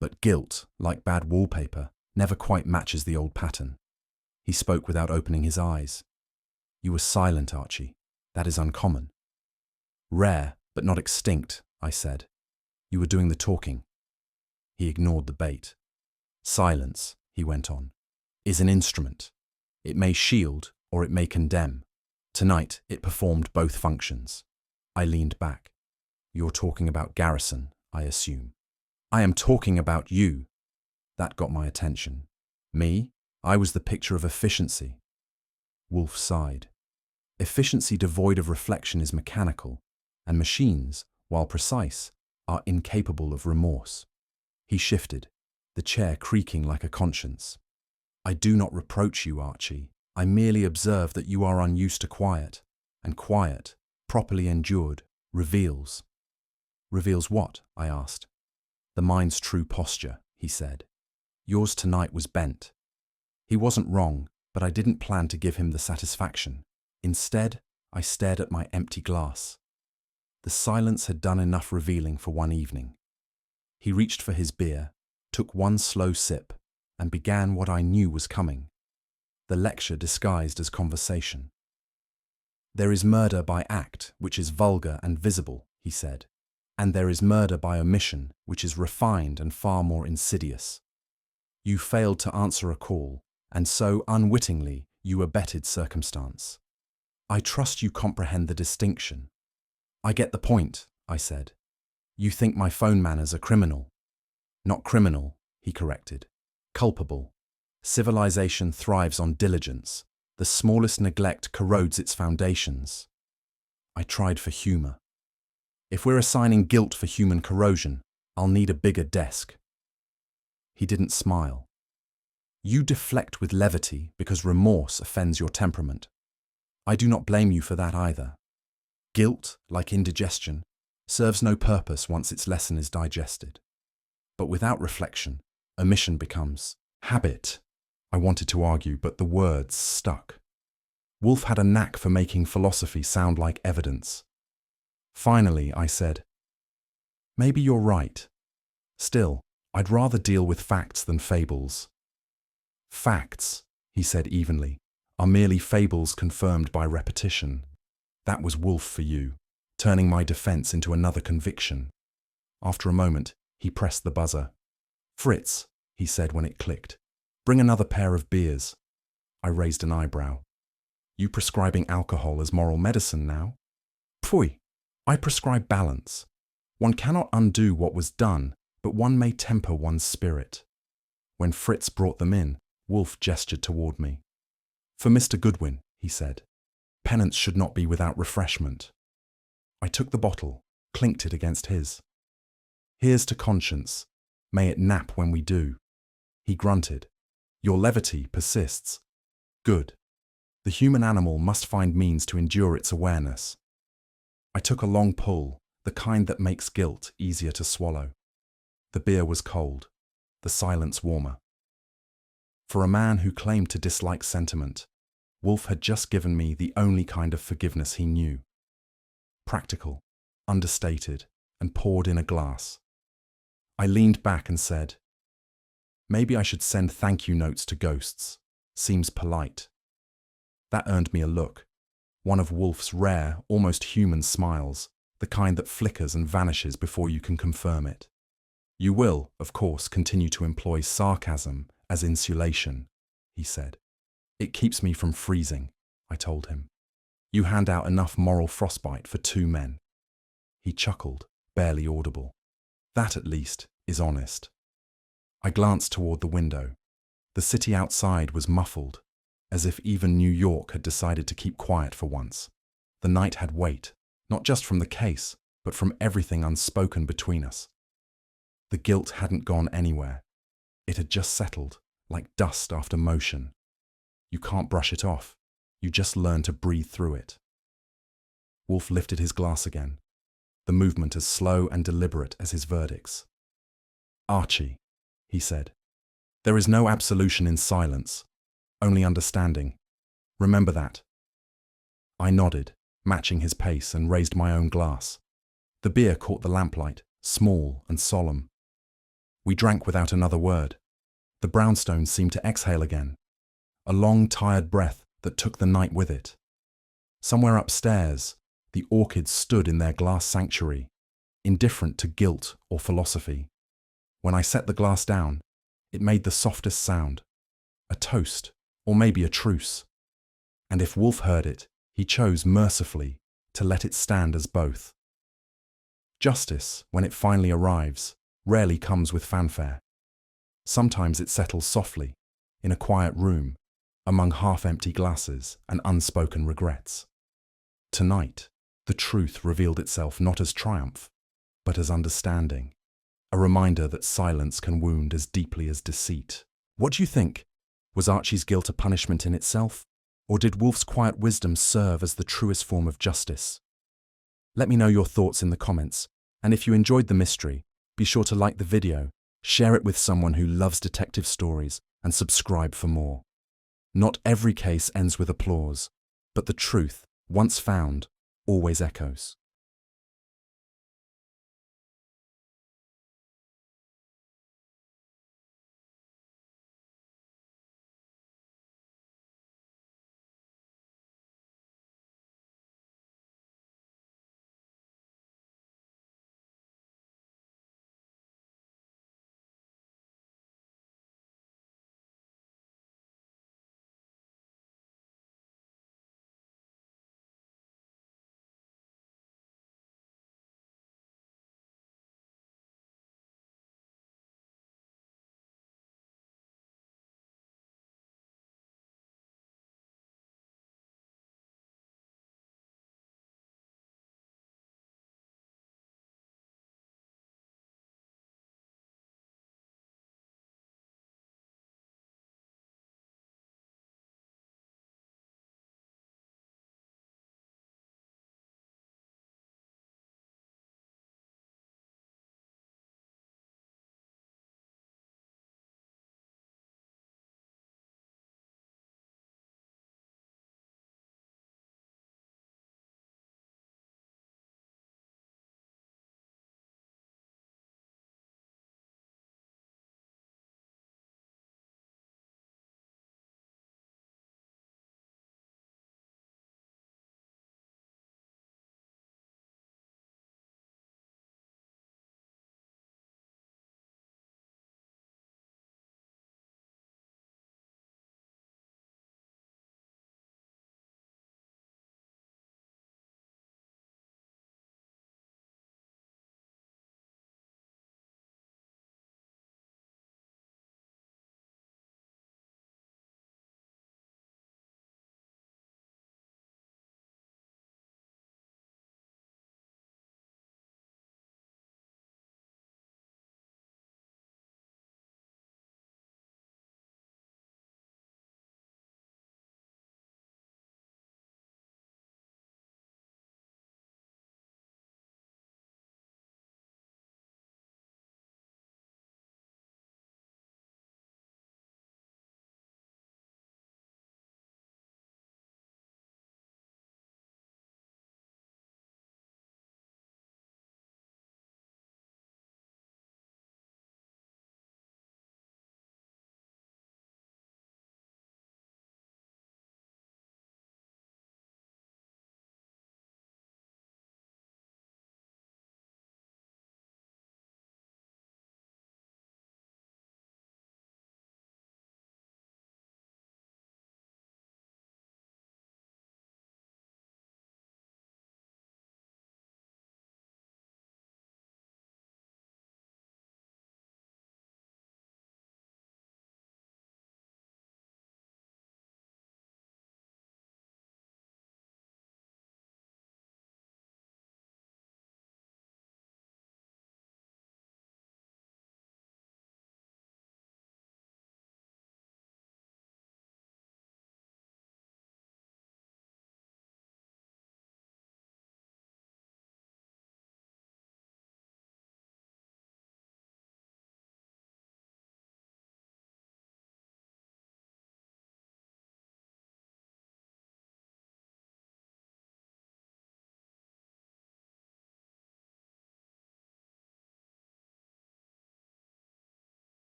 But guilt, like bad wallpaper, never quite matches the old pattern. He spoke without opening his eyes. "You were silent, Archie. That is uncommon." "Rare, but not extinct," I said. "You were doing the talking." He ignored the bait. "Silence," he went on, "is an instrument. It may shield or it may condemn. Tonight it performed both functions." I leaned back. "You're talking about Garrison, I assume." "I am talking about you." That got my attention. "Me? I was the picture of efficiency." Wolfe sighed. "Efficiency devoid of reflection is mechanical, and machines, while precise, are incapable of remorse." He shifted, the chair creaking like a conscience. "I do not reproach you, Archie. I merely observe that you are unused to quiet, and quiet, properly endured, reveals." "Reveals what?" I asked. "The mind's true posture," he said. "Yours tonight was bent." He wasn't wrong, but I didn't plan to give him the satisfaction. Instead, I stared at my empty glass. The silence had done enough revealing for one evening. He reached for his beer, took one slow sip, and began what I knew was coming. The lecture disguised as conversation. "There is murder by act, which is vulgar and visible," he said. "And there is murder by omission, which is refined and far more insidious. You failed to answer a call, and so, unwittingly, you abetted circumstance. I trust you comprehend the distinction." "I get the point," I said. "You think my phone manners are criminal." "Not criminal," he corrected. "Culpable. Civilization thrives on diligence. The smallest neglect corrodes its foundations." I tried for humor. "If we're assigning guilt for human corrosion, I'll need a bigger desk." He didn't smile. "You deflect with levity because remorse offends your temperament. I do not blame you for that either. Guilt, like indigestion, serves no purpose once its lesson is digested. But without reflection, omission becomes habit." I wanted to argue, but the words stuck. Wolfe had a knack for making philosophy sound like evidence. Finally, I said, "Maybe you're right. Still, I'd rather deal with facts than fables." "Facts," he said evenly, "are merely fables confirmed by repetition." That was Wolfe for you, turning my defense into another conviction. After a moment, he pressed the buzzer. "Fritz," he said when it clicked, "bring another pair of beers." I raised an eyebrow. "You prescribing alcohol as moral medicine now?" "Pfui. I prescribe balance. One cannot undo what was done, but one may temper one's spirit." When Fritz brought them in, Wolfe gestured toward me. "For Mr. Goodwin," he said. Penance should not be without refreshment. I took the bottle, clinked it against his. Here's to conscience. May it nap when we do. He grunted. Your levity persists. Good. The human animal must find means to endure its awareness. I took a long pull, the kind that makes guilt easier to swallow. The beer was cold, the silence warmer. For a man who claimed to dislike sentiment, Wolfe had just given me the only kind of forgiveness he knew. Practical, understated, and poured in a glass. I leaned back and said, maybe I should send thank you notes to ghosts. Seems polite. That earned me a look, one of Wolfe's rare, almost human smiles, the kind that flickers and vanishes before you can confirm it. You will, of course, continue to employ sarcasm as insulation, he said. It keeps me from freezing, I told him. You hand out enough moral frostbite for 2 men. He chuckled, barely audible. That, at least, is honest. I glanced toward the window. The city outside was muffled, as if even New York had decided to keep quiet for once. The night had weight, not just from the case, but from everything unspoken between us. The guilt hadn't gone anywhere. It had just settled, like dust after motion. You can't brush it off. You just learn to breathe through it. Wolfe lifted his glass again, the movement as slow and deliberate as his verdicts. Archie, he said, there is no absolution in silence, only understanding. Remember that. I nodded, matching his pace, and raised my own glass. The beer caught the lamplight, small and solemn. We drank without another word. The brownstone seemed to exhale again, a long, tired breath that took the night with it. Somewhere upstairs, the orchids stood in their glass sanctuary, indifferent to guilt or philosophy. When I set the glass down, it made the softest sound, a toast, or maybe a truce. And if Wolfe heard it, he chose mercifully to let it stand as both. Justice, when it finally arrives, rarely comes with fanfare. Sometimes it settles softly, in a quiet room, among half-empty glasses and unspoken regrets. Tonight, the truth revealed itself not as triumph, but as understanding, a reminder that silence can wound as deeply as deceit. What do you think? Was Archie's guilt a punishment in itself, or did Wolfe's quiet wisdom serve as the truest form of justice? Let me know your thoughts in the comments, and if you enjoyed the mystery, be sure to like the video, share it with someone who loves detective stories, and subscribe for more. Not every case ends with applause, but the truth, once found, always echoes.